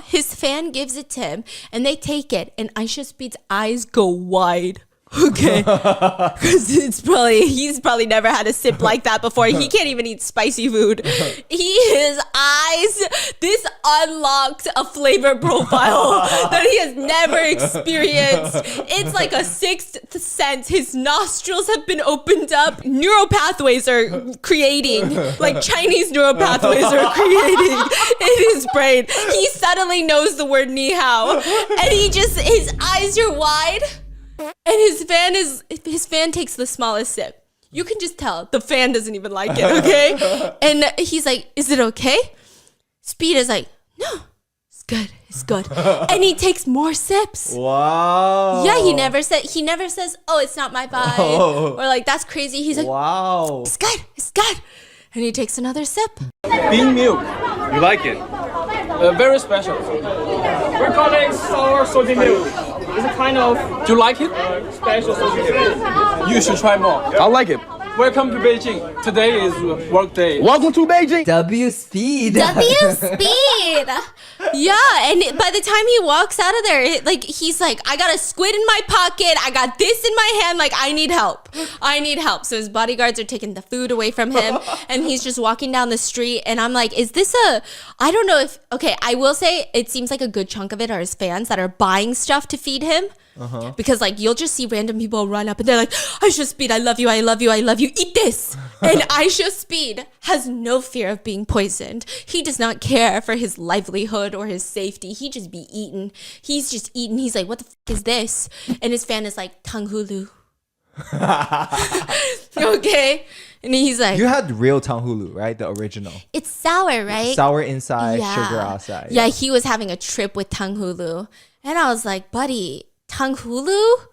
His fan gives it to him and they take it and IShowSpeed's eyes go wide. Okay. Because he's probably never had a sip like that before. He can't even eat spicy food. His eyes, this unlocked a flavor profile that he has never experienced. It's like a sixth sense. His nostrils have been opened up. Neural pathways are creating, like Chinese neural pathways are creating in his brain. He suddenly knows the word ni hao. And his eyes are wide. And his fan takes the smallest sip. You can just tell the fan doesn't even like it, okay? And he's like, is it okay? Speed is like, no, it's good. And he takes more sips. Wow. Yeah, he never says, oh, it's not my vibe. Or like, that's crazy. He's like, wow. It's good. And he takes another sip. Bean milk. You like it? Very special. We're calling sour salty milk. It's a kind of. Do you like it? Special salty milk. You should try more. I like it. Welcome to Beijing. Today is work day. Welcome to Beijing. W-Speed. W-Speed. Yeah, and by the time he walks out of there, like he's like, I got a squid in my pocket. I got this in my hand. Like, I need help. So his bodyguards are taking the food away from him, and he's just walking down the street. And I'm like, is this I don't know if, okay, I will say it seems like a good chunk of it are his fans that are buying stuff to feed him. Because like you'll just see random people run up and they're like, IShowSpeed, I love you, eat this. And IShowSpeed has no fear of being poisoned. He does not care for his livelihood or his safety. He just be eaten. He's just eating. He's like, what the f is this? And his fan is like, Tanghulu. Okay. And he's like, You had real tanghulu, right? The original. it's sour, right? Sour inside, sugar outside. Yeah, he was having a trip with tanghulu. And I was like, buddy, tanghulu?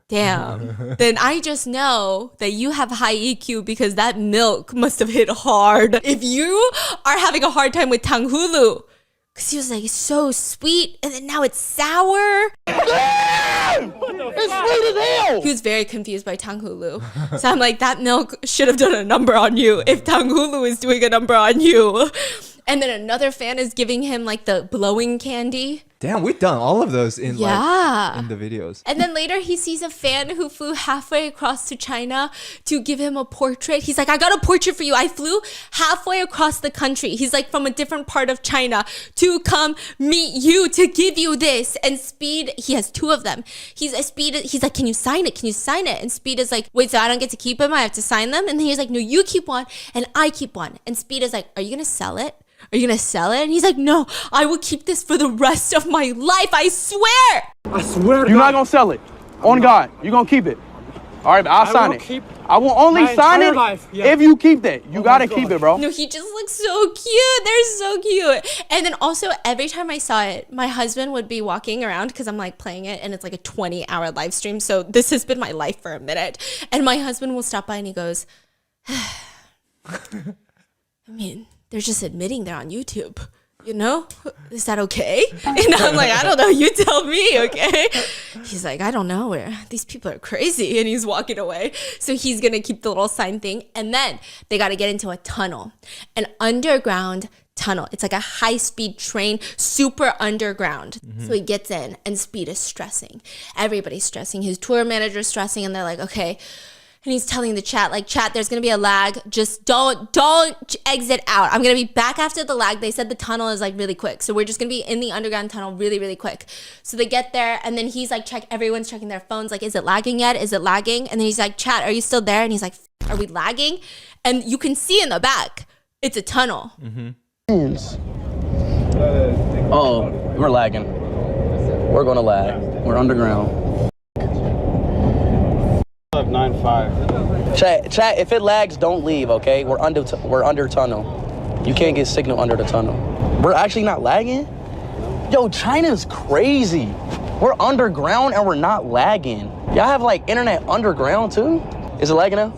Damn. Then I just know that you have high EQ because that milk must have hit hard. If you are having a hard time with tanghulu, because he was like, it's so sweet, and then now it's sour. Damn! It's sweet as hell! He was very confused by tanghulu. So I'm like, that milk should have done a number on you if tanghulu is doing a number on you. And then another fan is giving him like the blowing candy. Damn, we've done all of those in Yeah. in the videos. And then later he sees a fan who flew halfway across to China to give him a portrait. He's like, I got a portrait for you. I flew halfway across the country. He's like from a different part of China to come meet you to give you this. And Speed, he has two of them. He's like, can you sign it? Can you sign it? And Speed is like, wait, so I don't get to keep them? I have to sign them? And then he's like, no, you keep one and I keep one. And Speed is like, are you going to sell it? Are you gonna sell it? And he's like, no, I will keep this for the rest of my life. I swear. I swear to You're God. not gonna sell it. On God, you're gonna keep it. All right, but I'll sign it. I will only my sign entire it life, yeah. if you keep that. You gotta keep it, bro. No, he just looks so cute. They're so cute. And then also every time I saw it, my husband would be walking around because I'm like playing it and it's like a 20-hour live stream. So this has been my life for a minute. And my husband will stop by and he goes, I mean, they're just admitting they're on YouTube. You know, is that okay? And I'm like, I don't know. You tell me, okay? He's like, I don't know. These people are crazy. And he's walking away. So he's going to keep the little sign thing. And then they got to get into a tunnel, an underground tunnel. It's like a high-speed train, super underground. So he gets in and Speed is stressing. Everybody's stressing. His tour manager's stressing. And they're like, okay. And he's telling the chat, like, chat, there's going to be a lag. Just don't exit out. I'm going to be back after the lag. They said the tunnel is, like, really quick. So we're just going to be in the underground tunnel really, really quick. So they get there, and then he's, like, everyone's checking their phones. Like, is it lagging yet? Is it lagging? And then he's like, chat, are you still there? And he's like, are we lagging? And you can see in the back, it's a tunnel. Oh, we're lagging. We're going to lag. We're underground. 9.5. Chat, if it lags, don't leave, okay? We're under tunnel. You can't get signal under the tunnel. We're actually not lagging? Yo, China's crazy. We're underground and we're not lagging. Y'all have like internet underground too? Is it lagging now?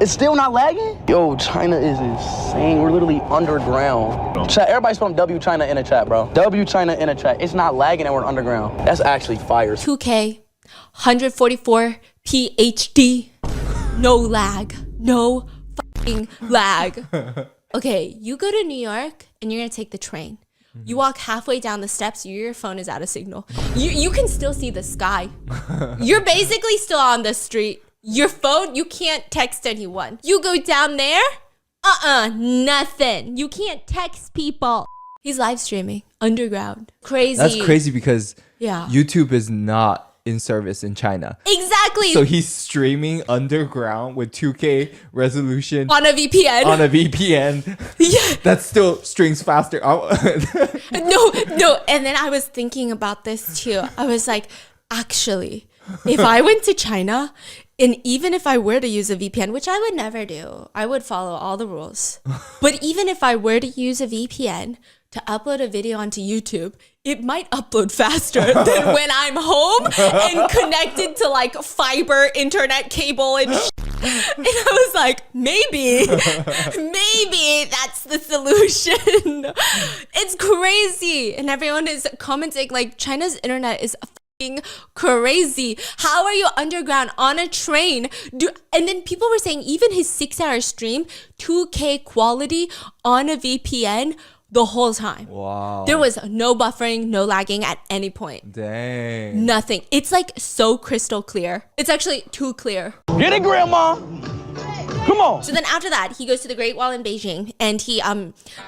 It's still not lagging? Yo, China is insane. We're literally underground. Chat, everybody spam W China in a chat, bro. W China in a chat. It's not lagging and we're underground. That's actually fire. 2K, 144 PhD, no lag, no fucking lag. Okay, you go to New York and you're gonna take the train. You walk halfway down the steps, your phone is out of signal. You can still see the sky. You're basically still on the street. Your phone, you can't text anyone. You go down there, nothing. You can't text people. He's live streaming underground. Crazy. That's crazy because yeah. YouTube is not in service in China. Exactly. So he's streaming underground with 2K resolution on a VPN. On a VPN. Yeah. That still streams faster. No. And then I was thinking about this too. I was like, actually, if I went to China, and even if I were to use a VPN, which I would never do, I would follow all the rules. But even if I were to use a VPN to upload a video onto YouTube, it might upload faster than when I'm home and connected to like fiber internet cable and shit. And I was like, maybe that's the solution. It's crazy. And everyone is commenting like China's internet is fucking crazy. How are you underground on a train? And then people were saying even his 6-hour stream, 2K quality on a VPN, the whole time. Wow. There was no buffering, no lagging at any point. Dang. Nothing. It's like so crystal clear. It's actually too clear. Get it, Grandma. Come on. So then after that, he goes to the Great Wall in Beijing and he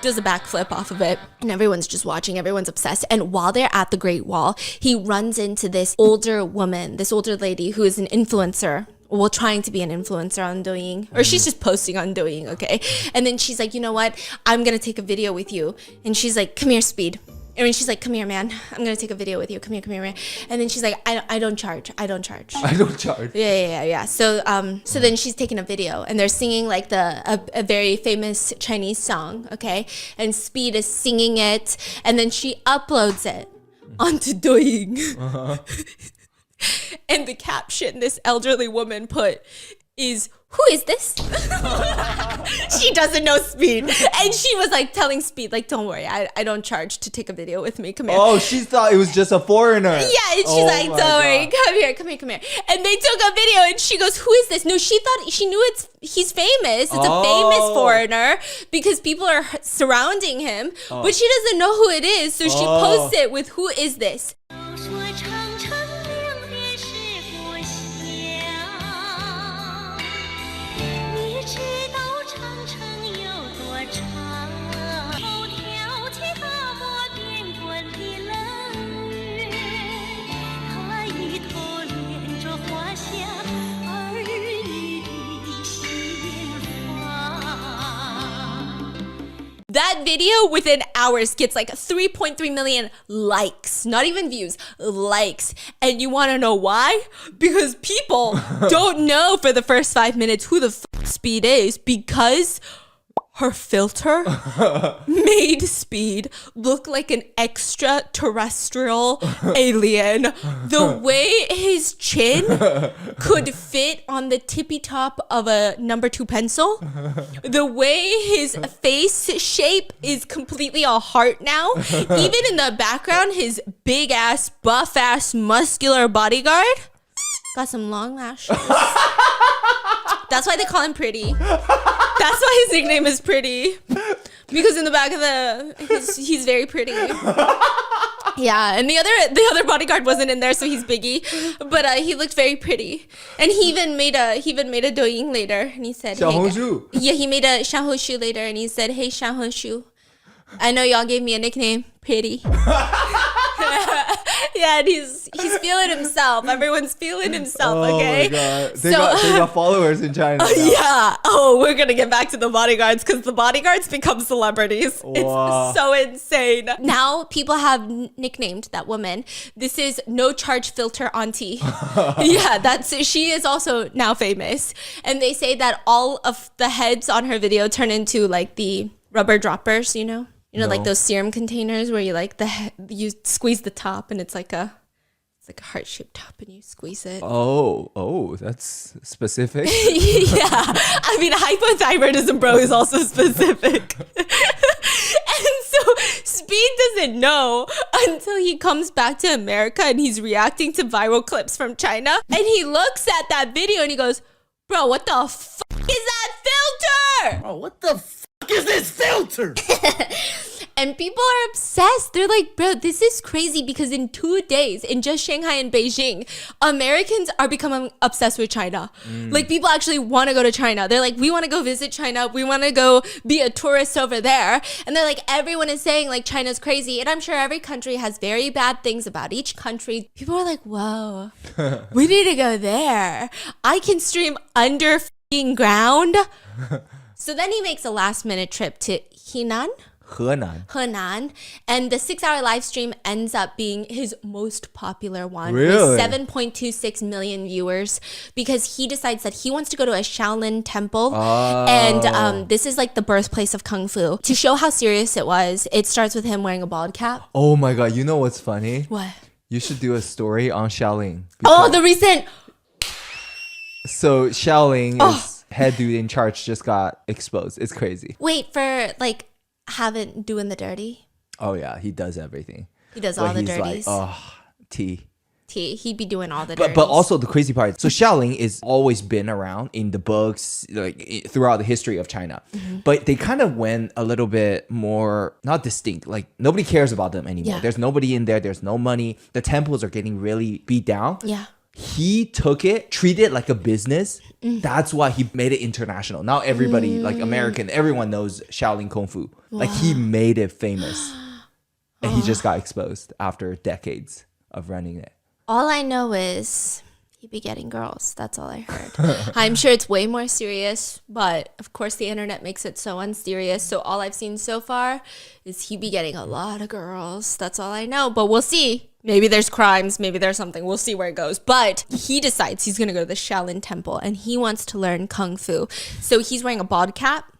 does a backflip off of it. And everyone's just watching. Everyone's obsessed. And while they're at the Great Wall, he runs into this older woman, this older lady who is an influencer. Well, trying to be an influencer on Douyin, or she's just posting on Douyin, okay? And then she's like, you know what? I'm gonna take a video with you. And she's like, come here, Speed. And then she's like, come here, man. I'm going to take a video with you. Come here, man. And then she's like, I don't charge. I don't charge. I don't charge. Yeah. So then she's taking a video and they're singing like a very famous Chinese song, okay? And Speed is singing it and then she uploads it onto Douyin. And the caption this elderly woman put is, who is this? She doesn't know Speed. And she was like telling Speed, like, don't worry, I don't charge to take a video with me. Come here. Oh, she thought it was just a foreigner. Yeah, and she's like, don't worry, come here. And they took a video and she goes, who is this? No, she thought, she knew he's famous. It's a famous foreigner because people are surrounding him, but she doesn't know who it is. So she posts it with, who is this? That video within hours gets like 3.3 million likes, not even views, likes. And you want to know why? Because people don't know for the first 5 minutes who the Speed is because her filter made Speed look like an extraterrestrial alien. The way his chin could fit on the tippy top of a number 2 pencil, the way his face shape is completely a heart now. Even in the background, his big ass, buff ass, muscular bodyguard got some long lashes. That's why they call him Pretty. That's why his nickname is Pretty. Because in the back of he's very pretty. Yeah, and the other bodyguard wasn't in there, so he's Biggie. But he looked very pretty. And he even made a Douyin later, and he said, Xiaohongshu. Yeah, he made a Xiaohongshu later, and he said, hey, Xiaohongshu, I know y'all gave me a nickname, Pretty. Yeah, and he's feeling himself. Everyone's feeling himself, okay? Oh my God. They got followers in China. Yeah. Oh, we're going to get back to the bodyguards because the bodyguards become celebrities. Wow. It's so insane. Now people have nicknamed that woman. This is No Charge Filter Auntie. Yeah, she is also now famous. And they say that all of the heads on her video turn into like the rubber droppers, you know? You know, like those serum containers where you you squeeze the top and it's like a heart-shaped top and you squeeze it. Oh, that's specific. Yeah. I mean, hypothyroidism, bro, is also specific. And so Speed doesn't know until he comes back to America and he's reacting to viral clips from China. And he looks at that video and he goes, bro, what the fuck is that filter? Bro, what the fuck is this filter? And people are obsessed. They're like, bro, this is crazy because in 2 days, in just Shanghai and Beijing, Americans are becoming obsessed with China. Like, people actually want to go to China. They're like, we want to go visit China. We want to go be a tourist over there. And they're like, everyone is saying like China's crazy. And I'm sure every country has very bad things about each country. People are like, whoa, we need to go there. I can stream under f***ing ground. So then he makes a last minute trip to Henan, and the 6-hour live stream ends up being his most popular one with 7.26 million viewers because he decides that he wants to go to a Shaolin temple and this is like the birthplace of Kung Fu. To show how serious it was, it starts with him wearing a bald cap. Oh my God, you know what's funny? What? You should do a story on Shaolin. Oh, the recent... So Shaolin head dude in charge just got exposed. It's crazy. Wait, for like doing the dirty? Oh yeah, he does everything. He does all the dirties. Like, T. He'd be doing all the dirties. But also the crazy part. So Shaolin is always been around in the books, like throughout the history of China. But they kind of went a little bit more not distinct. Like nobody cares about them anymore. Yeah. There's nobody in there. There's no money. The temples are getting really beat down. Yeah. He took it, treated it like a business. That's why he made it international. Now everybody, like American, everyone knows Shaolin Kung Fu. Wow. Like he made it famous. And he just got exposed after decades of running it. All I know is he be getting girls. That's all I heard. I'm sure it's way more serious, but of course the internet makes it so unserious. So all I've seen so far is he be getting a lot of girls. That's all I know, but we'll see. Maybe there's crimes, maybe there's something. We'll see where it goes. But he decides he's going to go to the Shaolin temple and he wants to learn Kung Fu. So he's wearing a bald cap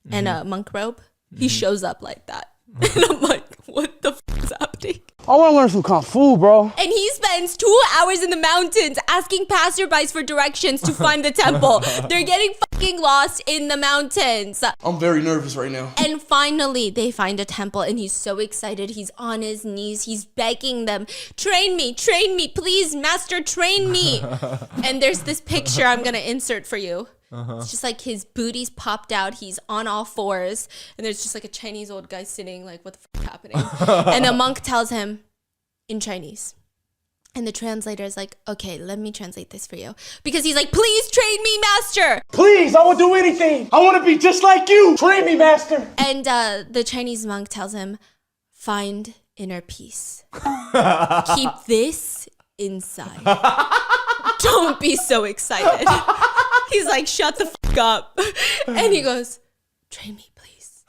and a monk robe. He shows up like that. And I'm like, what the f is happening? I want to learn some Kung Fu, bro. And he spends 2 hours in the mountains asking passerbys for directions to find the temple. They're getting fucking lost in the mountains. I'm very nervous right now. And finally, they find a temple and he's so excited. He's on his knees. He's begging them, train me, please, master, train me. And there's this picture I'm going to insert for you. It's just like his booty's popped out. He's on all fours. And there's just like a Chinese old guy sitting like, what the f is happening? And the monk tells him in Chinese. And the translator is like, okay, let me translate this for you. Because he's like, please train me, master. Please, I will do anything. I want to be just like you. Train me, master. And the Chinese monk tells him, find inner peace. Keep this inside. Don't be so excited. He's like, shut the f up. And he goes, train me, please.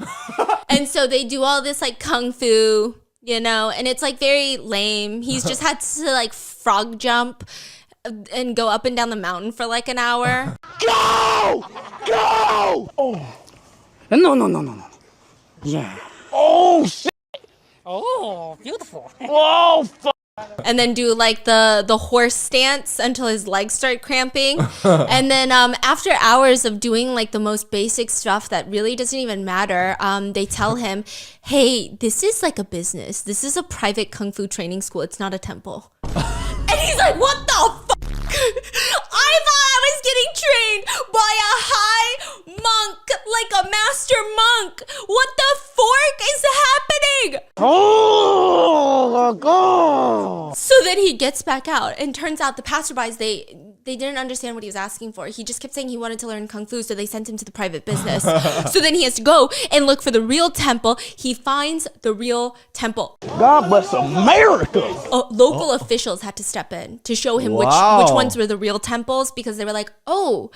And so they do all this like Kung Fu, you know, and it's like very lame. He's just had to like frog jump and go up and down the mountain for like an hour. Go! Go! Oh. No. Yeah. Oh, shit. Oh, beautiful. Oh, fuck. And then do like the horse stance until his legs start cramping. And then after hours of doing like the most basic stuff that really doesn't even matter, they tell him, hey, this is like a business. This is a private Kung Fu training school. It's not a temple. And he's like, what the fuck? I thought I was getting trained by a high monk, like a master monk. What the fork is happening? Oh, God. So then he gets back out, and turns out the passerbys, they didn't understand what he was asking for. He just kept saying he wanted to learn Kung Fu, so they sent him to the private business. So then he has to go and look for the real temple. He finds the real temple. God bless America. Local officials had to step in to show him which ones were the real temples, because they were like, oh,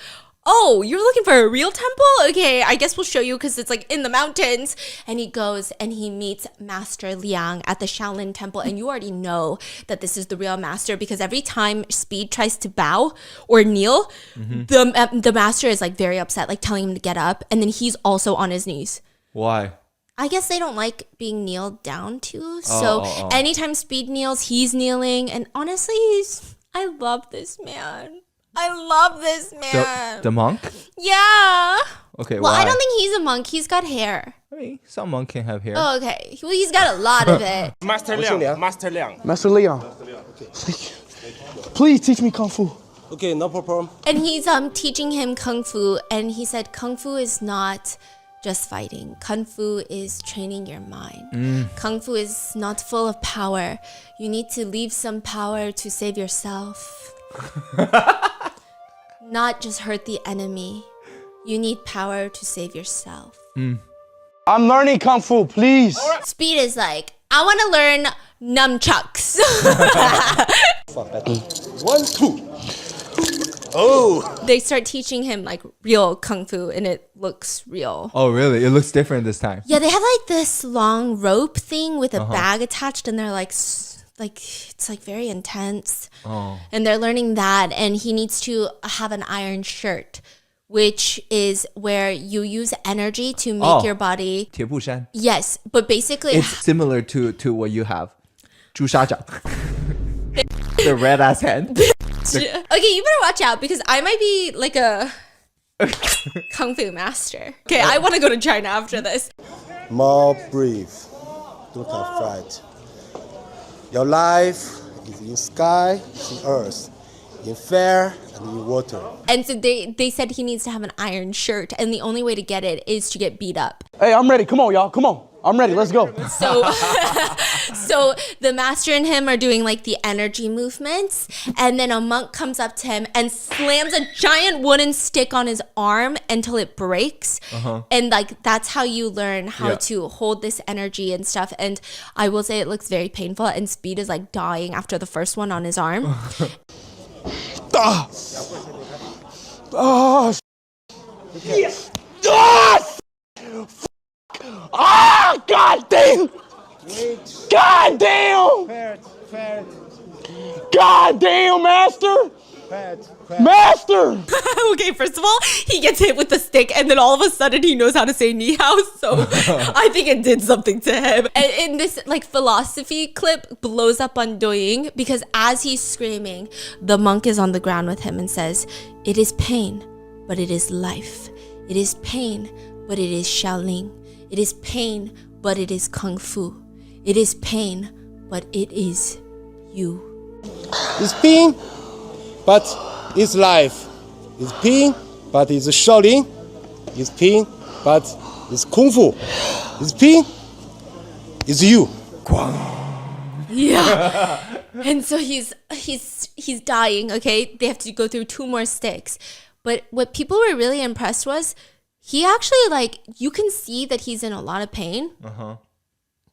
you're looking for a real temple? Okay, I guess we'll show you because it's like in the mountains. And he goes and he meets Master Liang at the Shaolin temple. And you already know that this is the real master, because every time Speed tries to bow or kneel, the master is like very upset, like telling him to get up. And then he's also on his knees. Why? I guess they don't like being kneeled down to. So anytime Speed kneels, he's kneeling. And honestly, I love this man. I love this man. The monk? Yeah. Okay, well, why? I don't think he's a monk. He's got hair. I mean, some monk can have hair. Oh, okay. Well, he's got a lot of it. Master Liang. Master Liang. Master Leon. Please teach me Kung Fu. Okay, no problem. And he's teaching him Kung Fu. And he said Kung Fu is not just fighting. Kung Fu is training your mind. Kung Fu is not full of power. You need to leave some power to save yourself. Not just hurt the enemy. You need power to save yourself. I'm learning Kung Fu, please. Speed is like, I want to learn nunchucks. 1, 2. Oh. They start teaching him like real Kung Fu, and it looks real. Oh, really? It looks different this time. Yeah, they have like this long rope thing with a bag attached, and they're like it's like very intense. And they're learning that, and he needs to have an iron shirt, which is where you use energy to make your body. 铁布衫. Yes, but basically It's similar to what you have. 朱砂掌. The red ass hand. Okay, you better watch out, because I might be like a Kung Fu master. Okay, I want to go to China after this. More breathe. Don't have fright. Your life is in sky, in earth, in fire, and in water. And so they said he needs to have an iron shirt, and the only way to get it is to get beat up. Hey, I'm ready. Come on, y'all. Come on. I'm ready. Let's go. So the master and him are doing like the energy movements, and then a monk comes up to him and slams a giant wooden stick on his arm until it breaks. And like that's how you learn how to hold this energy and stuff. And I will say it looks very painful, and Speed is like dying after the first one on his arm. Oh, yes. Oh, oh, God damn. God damn. God damn, master. Master. Okay, first of all, he gets hit with the stick, and then all of a sudden he knows how to say ni hao. So I think it did something to him. And in this like philosophy clip blows up on Douyin because as he's screaming, the monk is on the ground with him and says, "It is pain, but it is life. It is pain, but it is Shaolin. It is pain, but it is Kung Fu. It is pain, but it is you." It's pain, but it's life. It's pain, but it's Shaolin. It's pain, but it's Kung Fu. It's pain, it's you. Yeah. And so he's dying, okay? They have to go through 2 more sticks. But what people were really impressed was he actually, like, you can see that he's in a lot of pain. Uh-huh.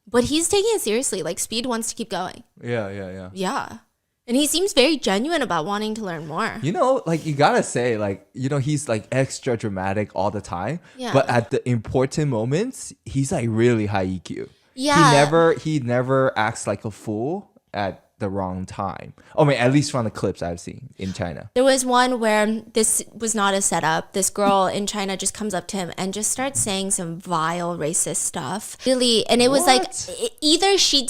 But he's taking it seriously. Like, Speed wants to keep going. Yeah. Yeah. And he seems very genuine about wanting to learn more. You know, like you gotta say, like, you know, he's like extra dramatic all the time. Yeah. But at the important moments, he's like really high EQ. Yeah. He never acts like a fool at the wrong time. I mean, at least from the clips I've seen in China. There was one where this was not a setup. This girl in China just comes up to him and just starts saying some vile racist stuff. Really, and it was like either she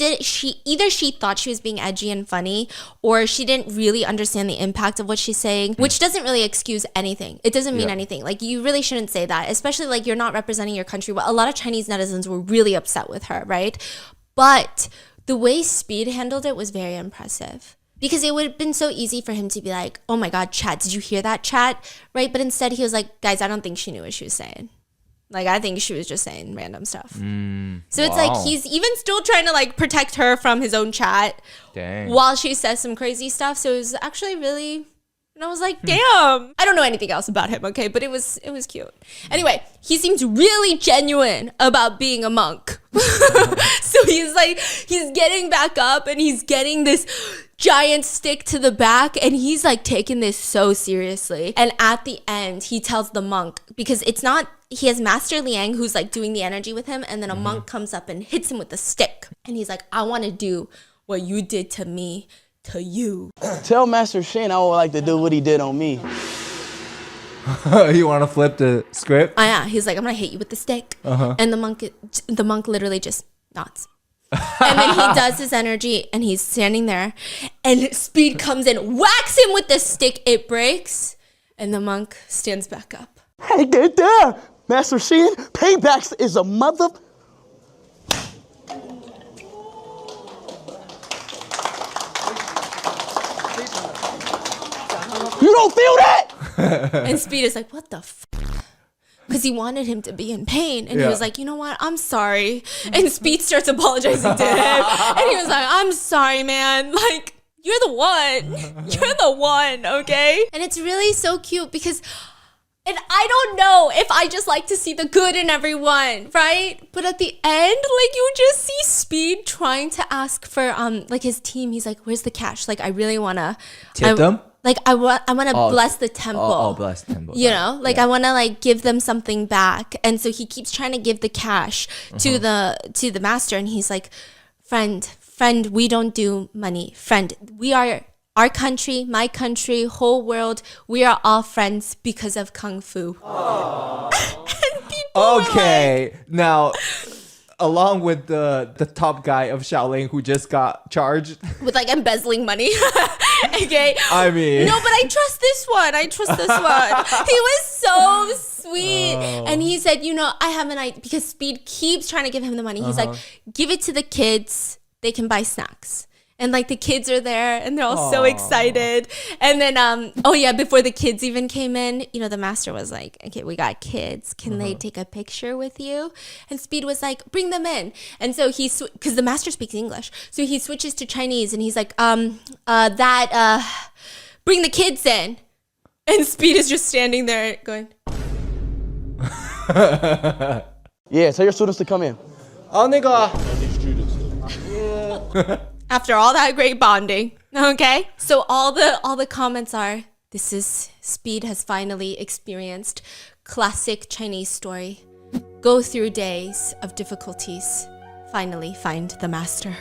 thought she was being edgy and funny, or she didn't really understand the impact of what she's saying, which doesn't really excuse anything. It doesn't mean anything. Like, you really shouldn't say that, especially like you're not representing your country. Well, a lot of Chinese netizens were really upset with her, right? But the way Speed handled it was very impressive. Because it would have been so easy for him to be like, "Oh my God, chat, did you hear that, chat?" Right? But instead he was like, "Guys, I don't think she knew what she was saying. Like, I think she was just saying random stuff." So it's like he's even still trying to like protect her from his own chat. Dang. While she says some crazy stuff. So it was actually really... And I was like, damn. I don't know anything else about him, okay? But it was cute. Anyway, he seems really genuine about being a monk. So he's getting back up and he's getting this giant stick to the back and he's like taking this so seriously. And at the end, he tells the monk, because it's not, he has Master Liang who's like doing the energy with him, and then a monk comes up and hits him with the stick. And he's like, "I want to do what you did to me to you." Tell Master Shane I would like to do what he did on me. You want to flip the script? Oh yeah, he's like, "I'm gonna hit you with the stick," and the monk literally just nods, and then he does his energy, and he's standing there, and Speed comes in, whacks him with the stick, it breaks, and the monk stands back up. Hey, get there, Master Shane. Payback is a mother. You don't feel that? And Speed is like, "What the f?" Because he wanted him to be in pain. And he was like, "You know what? I'm sorry." And Speed starts apologizing to him. And he was like, "I'm sorry, man. Like, you're the one. You're the one, okay?" And it's really so cute because... And I don't know if I just like to see the good in everyone, right? But at the end, like, you just see Speed trying to ask for like his team. He's like, "Where's the cash? Like, I really wanna tip them. Like, I want to bless the temple. Oh, bless the temple. You know, like I want to like give them something back." And so he keeps trying to give the cash to the master, and he's like, friend, we don't do money. Friend, we are." Our country, my country, whole world, we are all friends because of Kung Fu. Okay, now, along with the top guy of Shaolin who just got charged with like embezzling money. Okay. I mean, no, but I trust this one. He was so sweet. And he said, "You know, I have an idea," because Speed keeps trying to give him the money. He's like, "Give it to the kids. They can buy snacks." And like the kids are there and they're all so excited. And then, before the kids even came in, you know, the master was like, "Okay, we got kids. Can they take a picture with you?" And Speed was like, "Bring them in." And so because the master speaks English. So he switches to Chinese and he's like, bring the kids in. And Speed is just standing there going. Yeah, tell your students to come in. After all that great bonding, okay? So all the comments are, Speed has finally experienced classic Chinese story. Go through days of difficulties, finally find the master.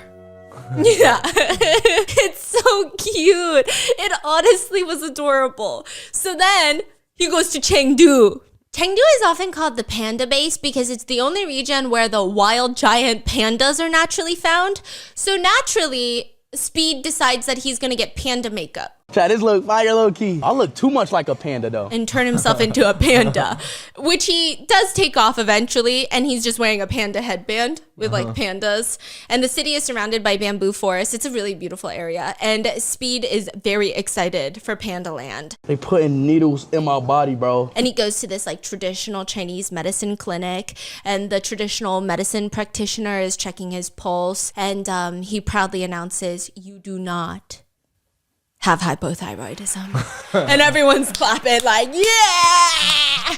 Yeah, it's so cute. It honestly was adorable. So then he goes to Chengdu. Chengdu is often called the panda base because it's the only region where the wild giant pandas are naturally found. So naturally, Speed decides that he's gonna get panda makeup. Chat, this look fire low key. I look too much like a panda though. And turn himself into a panda, which he does take off eventually. And he's just wearing a panda headband with like pandas. And the city is surrounded by bamboo forests. It's a really beautiful area. And Speed is very excited for Panda Land. They putting needles in my body, bro. And he goes to this like traditional Chinese medicine clinic. And the traditional medicine practitioner is checking his pulse. And he proudly announces, "You do not have hypothyroidism." And everyone's clapping like, yeah!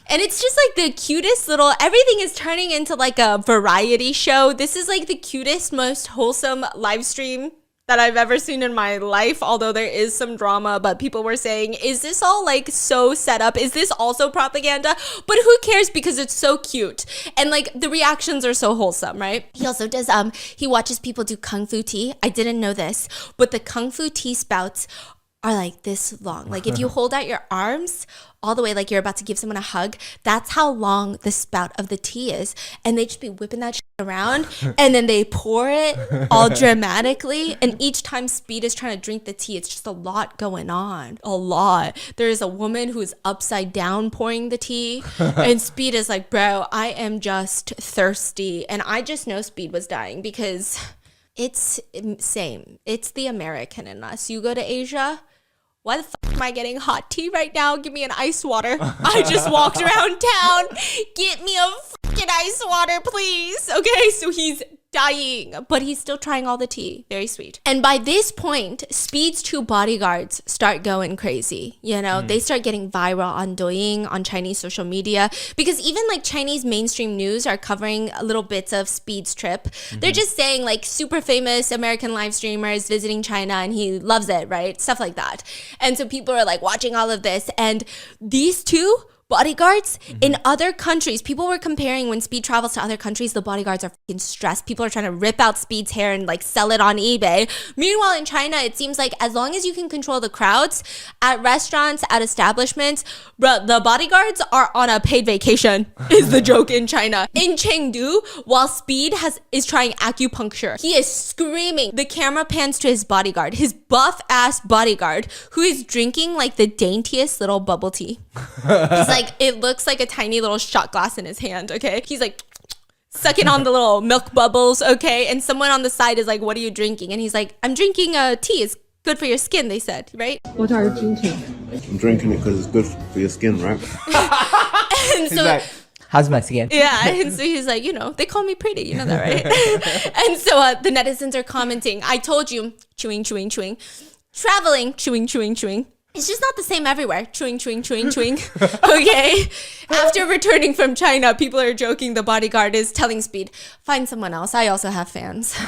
And it's just like the cutest little, everything is turning into like a variety show. This is like the cutest, most wholesome live stream that I've ever seen in my life, although there is some drama. But people were saying, is this all like so set up? Is this also propaganda? But who cares, because it's so cute. And like the reactions are so wholesome, right? He also does, he watches people do Kung Fu tea. I didn't know this, but the Kung Fu tea spouts are like this long. Like if you hold out your arms all the way, like you're about to give someone a hug, that's how long the spout of the tea is. And they just be whipping that shit around, and then they pour it all dramatically. And each time Speed is trying to drink the tea, it's just a lot going on. A lot. There is a woman who is upside down pouring the tea, and Speed is like, bro, I am just thirsty. And I just know Speed was dying because it's same. It's the American in us. You go to Asia, why the fuck am I getting hot tea right now? Give me an ice water. I just walked around town. Get me a fucking ice water, please. Okay, so he's dying, but he's still trying all the tea. Very sweet. And by this point, Speed's 2 bodyguards start going crazy. You know, they start getting viral on Douyin, on Chinese social media, because even like Chinese mainstream news are covering little bits of Speed's trip. They're just saying like super famous American live streamers visiting China and he loves it, right? Stuff like that. And so people are like watching all of this, and these 2 bodyguards in other countries, people were comparing when Speed travels to other countries, the bodyguards are fucking stressed. People are trying to rip out Speed's hair and like sell it on eBay. Meanwhile, in China, it seems like as long as you can control the crowds at restaurants, at establishments, bro, the bodyguards are on a paid vacation, is the joke in China. In Chengdu, while Speed is trying acupuncture, he is screaming. The camera pans to his bodyguard, his buff ass bodyguard, who is drinking like the daintiest little bubble tea. He's like, it looks like a tiny little shot glass in his hand, okay? He's like sucking on the little milk bubbles, okay? And someone on the side is like, what are you drinking? And he's like, I'm drinking tea. It's good for your skin, they said, right? What are you drinking? I'm drinking it because it's good for your skin, right? And so, like, how's my skin? Yeah, and so he's like, you know, they call me pretty, you know that, right? And so the netizens are commenting, I told you, chewing, chewing, chewing. Traveling, chewing, chewing, chewing. It's just not the same everywhere. Chewing, chewing, chewing, chewing. Okay. After returning from China, people are joking. The bodyguard is telling Speed, find someone else. I also have fans.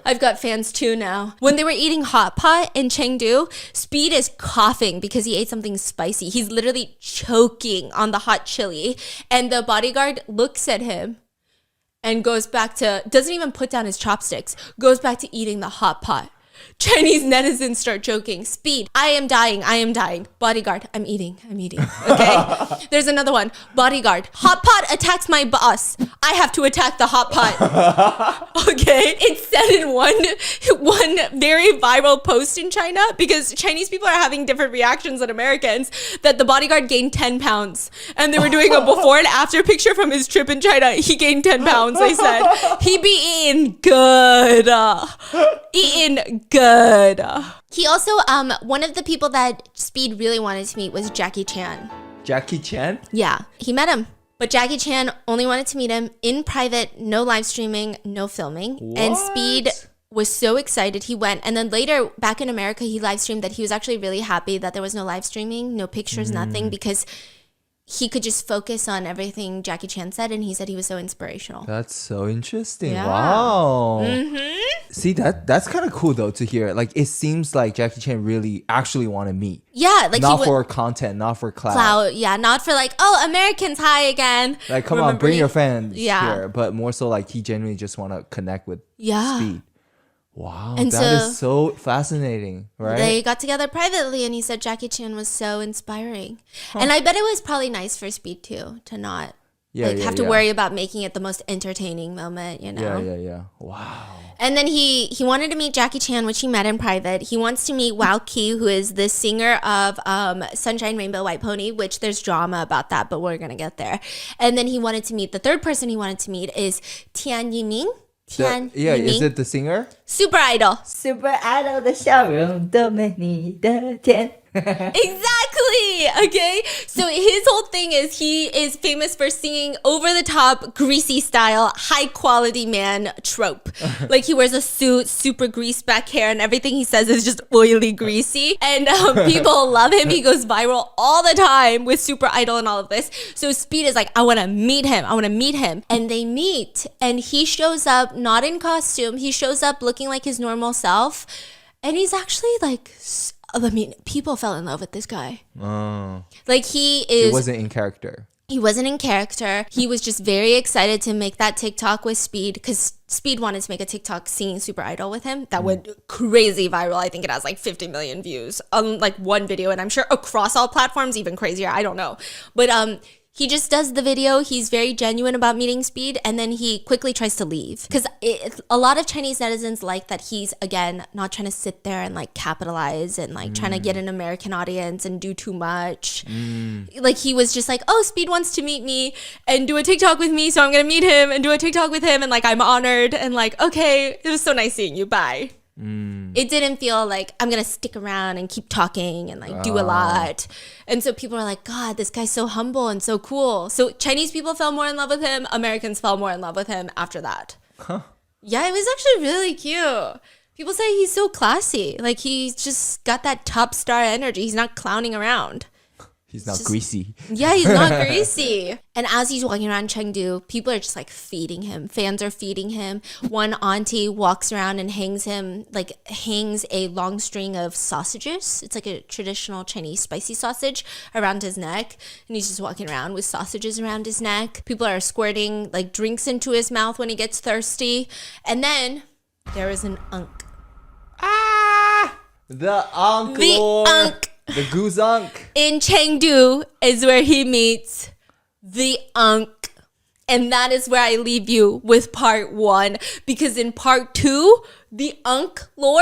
I've got fans too now. When they were eating hot pot in Chengdu, Speed is coughing because he ate something spicy. He's literally choking on the hot chili. And the bodyguard looks at him and goes back to, doesn't even put down his chopsticks, goes back to eating the hot pot. Chinese netizens start joking. Speed, I am dying. Bodyguard, I'm eating. Okay. There's another one. Bodyguard, hot pot attacks my boss. I have to attack the hot pot. Okay. It's said in one very viral post in China, because Chinese people are having different reactions than Americans, that the bodyguard gained 10 pounds. And they were doing a before and after picture from his trip in China. He gained 10 pounds, they said. He be eating good. Eating good. He also, one of the people that Speed really wanted to meet was Jackie Chan. Jackie Chan? Yeah, he met him. But Jackie Chan only wanted to meet him in private, no live streaming, no filming. What? And Speed was so excited, he went. And then later, back in America, he live streamed that he was actually really happy that there was no live streaming, no pictures, nothing, because he could just focus on everything Jackie Chan said, and he said he was so inspirational. That's so interesting. Yeah. Wow. Mm-hmm. See, See, that's kind of cool though to hear. Like, it seems like Jackie Chan really actually want to meet. Yeah, like not for content, not for clout. Not for like, oh, Americans, hi again. Like, come on, bring your fans Yeah. here. But more so like he genuinely just want to connect with Speed. Wow, and that is so fascinating, right? They got together privately, and he said Jackie Chan was so inspiring. And I bet it was probably nice for Speed too to not have to worry about making it the most entertaining moment, you know? Yeah. Wow. And then he wanted to meet Jackie Chan, which he met in private. He wants to meet Wang, who is the singer of Sunshine Rainbow White Pony, which there's drama about that, but we're going to get there. And then he wanted to meet, the third person he wanted to meet is Tian Yiming. Is it the singer? Super Idol. Super Idol 的笑容多美你的甜 Exactly. Okay. So his whole thing is he is famous for singing over the top, greasy style, high quality man trope. Like he wears a suit, super greased back hair, and everything he says is just oily, greasy. And people love him. He goes viral all the time with Super Idol and all of this. So Speed is like, I want to meet him. And they meet, and he shows up not in costume. He shows up looking like his normal self. And he's actually like, I mean, people fell in love with this guy. Like he wasn't in character. He wasn't in character. He was just very excited to make that TikTok with Speed because Speed wanted to make a TikTok singing Super Idol with him. That went crazy viral. I think it has like 50 million views on like one video. And I'm sure across all platforms, even crazier. I don't know. But he just does the video. He's very genuine about meeting Speed, and then he quickly tries to leave. Because a lot of Chinese netizens like that he's, again, not trying to sit there and like capitalize and like trying to get an American audience and do too much. Like he was just like, oh, Speed wants to meet me and do a TikTok with me, so I'm going to meet him and do a TikTok with him. And like, I'm honored. And like, okay, it was so nice seeing you. Bye. It didn't feel like I'm gonna stick around and keep talking and like do a lot. And so people are like, God, this guy's so humble and so cool. So Chinese people fell more in love with him. Americans fell more in love with him after that. Yeah, it was actually really cute. People say he's so classy. Like he's just got that top star energy. He's not clowning around. He's not greasy. Yeah, he's not greasy. And as he's walking around Chengdu, people are just like feeding him. Fans are feeding him. One auntie walks around and hangs a long string of sausages. It's like a traditional Chinese spicy sausage around his neck. And he's just walking around with sausages around his neck. People are squirting like drinks into his mouth when he gets thirsty. And then there is an unk. The unk. The unk. The goose unk. In Chengdu is where he meets the unk. And that is where I leave you with part 1. Because in part 2, the unk lore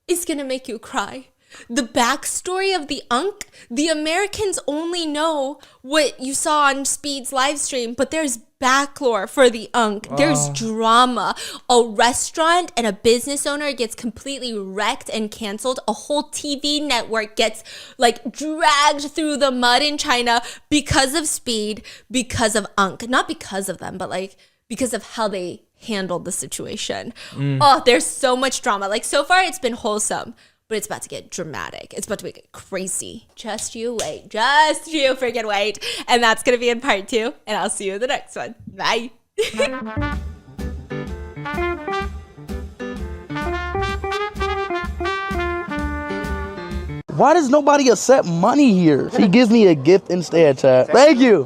is going to make you cry. The backstory of the unk, the Americans only know what you saw on Speed's live stream, but there's back lore for the unk. There's drama. A restaurant and a business owner gets completely wrecked and canceled. A whole TV network gets like dragged through the mud in China because of Speed, because of unk. Not because of them, but like because of how they handled the situation. Oh, there's so much drama. Like so far it's been wholesome. But it's about to get dramatic. It's about to get crazy. Just you wait. Just you freaking wait. And that's going to be in part 2. And I'll see you in the next one. Bye. Why does nobody accept money here? She gives me a gift instead, chat. Thank you.